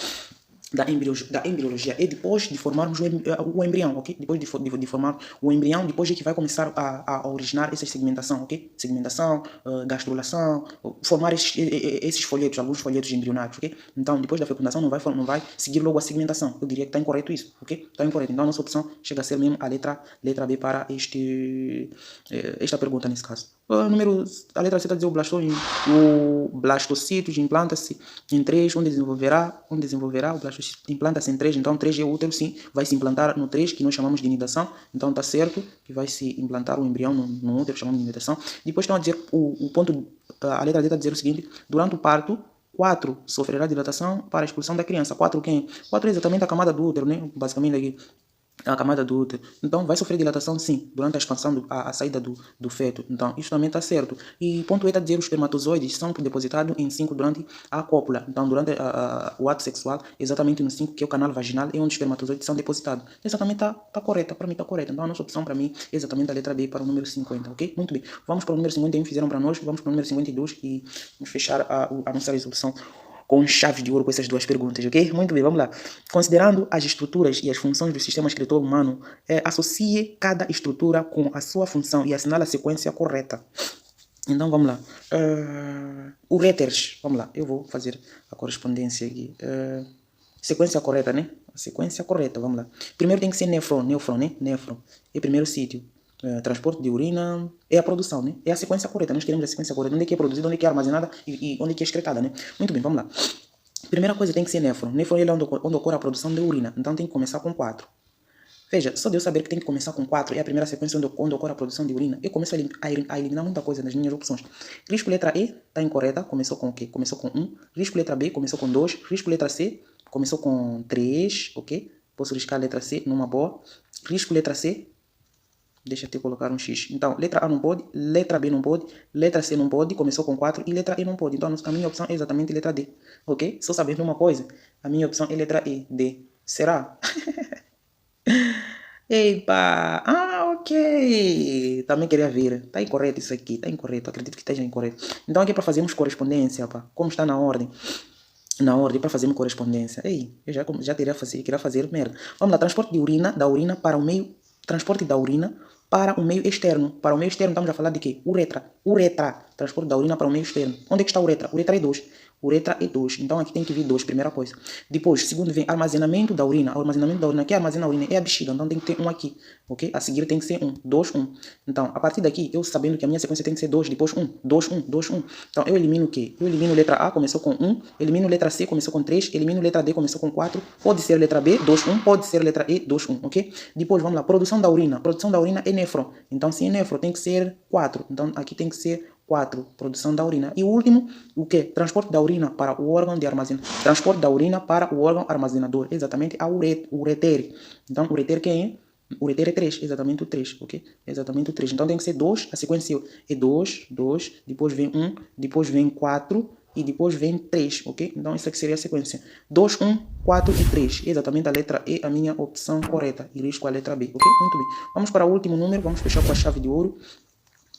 [SPEAKER 1] embriologia, é depois de formarmos o embrião, ok? Depois de formar o embrião, depois é que vai começar a originar essa segmentação, ok? Segmentação, gastrulação, formar esses folhetos, alguns folhetos embrionários, ok? Então, depois da fecundação não vai seguir logo a segmentação. Eu diria que está incorreto isso, ok? Está incorreto. Então, a nossa opção chega a ser mesmo a letra B para esta pergunta nesse caso. A letra C está a dizer o blastocito implanta-se em 3, onde desenvolverá o blastocito implanta-se em 3, então 3 é o útero, sim, vai se implantar no 3, que nós chamamos de inidação, então está certo que vai se implantar o embrião no útero, chamamos de inidação. Depois estão a dizer, a letra D está a dizer o seguinte: durante o parto, 4 sofrerá dilatação para a expulsão da criança. 4 quem? 4 é exatamente a camada do útero, né? Basicamente aqui. A camada do útero. Então, vai sofrer dilatação, sim, durante a expansão, a saída do feto. Então, isso também está certo. E ponto E está a dizer os espermatozoides são depositados em 5 durante a cópula. Então, durante o ato sexual, exatamente no 5, que é o canal vaginal, é onde os espermatozoides são depositados. Exatamente está correta, para mim está correta. Então, a nossa opção, para mim, é exatamente a letra B para o número 50, ok? Muito bem. Vamos para o número 51, fizeram para nós. Vamos para o número 52 e vamos fechar a nossa resolução com chave de ouro com essas duas perguntas, ok? Muito bem, vamos lá. Considerando as estruturas e as funções do sistema excretor humano, associe cada estrutura com a sua função e assinale a sequência correta. Então, vamos lá. Uréteres, vamos lá. Eu vou fazer a correspondência aqui. Sequência correta, né? A sequência correta, vamos lá. Primeiro tem que ser néfron, né? Néfron. É o primeiro sítio. Transporte de urina, é a produção, né? É a sequência correta, nós queremos a sequência correta, onde é que é produzida, onde é que é armazenada e onde é que é excretada, né? Muito bem, vamos lá. Primeira coisa tem que ser néfron. Néfron é onde ocorre a produção de urina, então tem que começar com 4. Veja, só de eu saber que tem que começar com 4 é a primeira sequência onde ocorre a produção de urina, eu começo a eliminar muita coisa nas minhas opções. Risco letra E está incorreta, começou com o quê? Começou com 1. Risco letra B começou com 2. Risco letra C começou com 3, ok? Posso riscar a letra C numa boa. Risco letra C, deixa eu colocar um X. Então, letra A não pode, letra B não pode, letra C não pode, começou com 4 e letra E não pode. Então, a minha opção é exatamente letra D, ok? Só sabendo uma coisa, a minha opção é letra E, D. Será? Epa! Ok! Também queria ver. Tá incorreto isso aqui, tá incorreto. Acredito que esteja incorreto. Então, aqui é para fazermos correspondência, pá. Como está na ordem? Na ordem para fazermos correspondência. Ei, eu já queria fazer merda. Vamos lá, transporte de urina, da urina para o meio. Transporte da urina para o meio externo. Para o meio externo estamos a falar de quê? Uretra. Transporte da urina para o meio externo. Onde é que está a uretra? Uretra é 2. Uretra é 2. Então aqui tem que vir 2, primeira coisa. Depois, segundo vem armazenamento da urina. O armazenamento da urina, que armazena a urina é a bexiga. Então tem que ter 1 aqui. Ok? A seguir tem que ser 1. 2, 1. Então, a partir daqui, eu sabendo que a minha sequência tem que ser 2, depois 1. 2, 1, 2, 1. Então eu elimino o quê? Eu elimino letra A, começou com 1. Elimino letra C, começou com 3. Elimino letra D, começou com 4. Pode ser letra B, 2, 1. Pode ser letra E, 2, 1. Ok? Depois, vamos lá. Produção da urina. Produção da urina é néfron. Então, se é néfron, tem que ser 4. Então, aqui tem que ser 4, produção da urina. E o último, o que? Transporte da urina para o órgão de armazenamento. Transporte da urina para o órgão armazenador. Exatamente a uretere. Então, uretere quem é? Uretere é 3, exatamente o 3, ok? Exatamente o 3. Então tem que ser 2, a sequência é 2, 2, depois vem 1, depois vem 4 e depois vem 3, ok? Então essa aqui seria a sequência. 2, 1, 4 e 3. Exatamente a letra E, a minha opção correta. E risco a letra B, ok? Muito bem. Vamos para o último número, vamos fechar com a chave de ouro.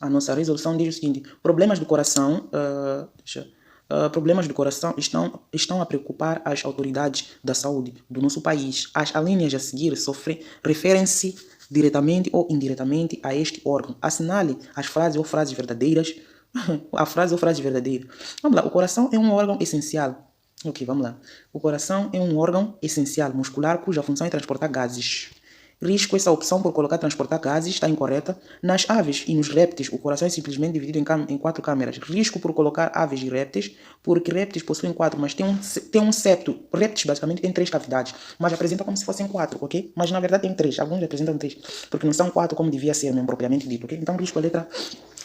[SPEAKER 1] A nossa resolução diz o seguinte: problemas do coração, problemas do coração estão a preocupar as autoridades da saúde do nosso país. As alíneas a seguir referem-se diretamente ou indiretamente a este órgão. Assinale as frases ou frases verdadeiras. A frase ou frase verdadeira. Vamos lá, o coração é um órgão essencial. Ok, vamos lá. O coração é um órgão essencial muscular cuja função é transportar gases. Risco, essa opção por colocar transportar gases está incorreta. Nas aves e nos répteis, o coração é simplesmente dividido em 4 câmeras. Risco por colocar aves e répteis, porque répteis possuem 4, mas tem um septo. Répteis basicamente tem 3 cavidades, mas apresenta como se fossem 4, ok? Mas na verdade tem 3, alguns apresentam 3, porque não são 4 como devia ser mesmo, propriamente dito, ok? Então risco a letra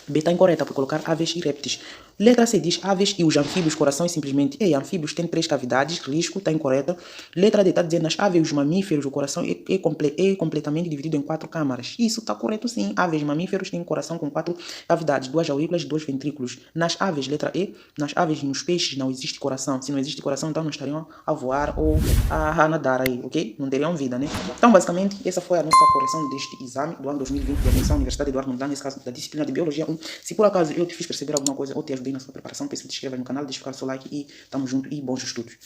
[SPEAKER 1] B está incorreta por colocar aves e répteis. Letra C diz aves e os anfíbios, coração é simplesmente... Ei, anfíbios têm 3 cavidades, risco, está incorreta. Letra D está dizendo nas aves e os mamíferos, o coração é completamente dividido em 4 câmaras. Isso está correto sim. Aves e mamíferos têm coração com 4 cavidades, 2 aurículas e 2 ventrículos. Nas aves, letra E, nas aves e nos peixes não existe coração. Se não existe coração, então não estariam a voar ou a nadar aí, ok? Não teriam vida, né? Então, basicamente, essa foi a nossa correção deste exame do ano 2020 da Atenção Universidade Eduardo Mondlane, nesse caso da disciplina de Biologia 1. Se por acaso eu te fiz perceber alguma coisa ou te ajudei na sua preparação, peço que te inscreva no canal, deixe ficar o seu like e tamo junto e bons estudos.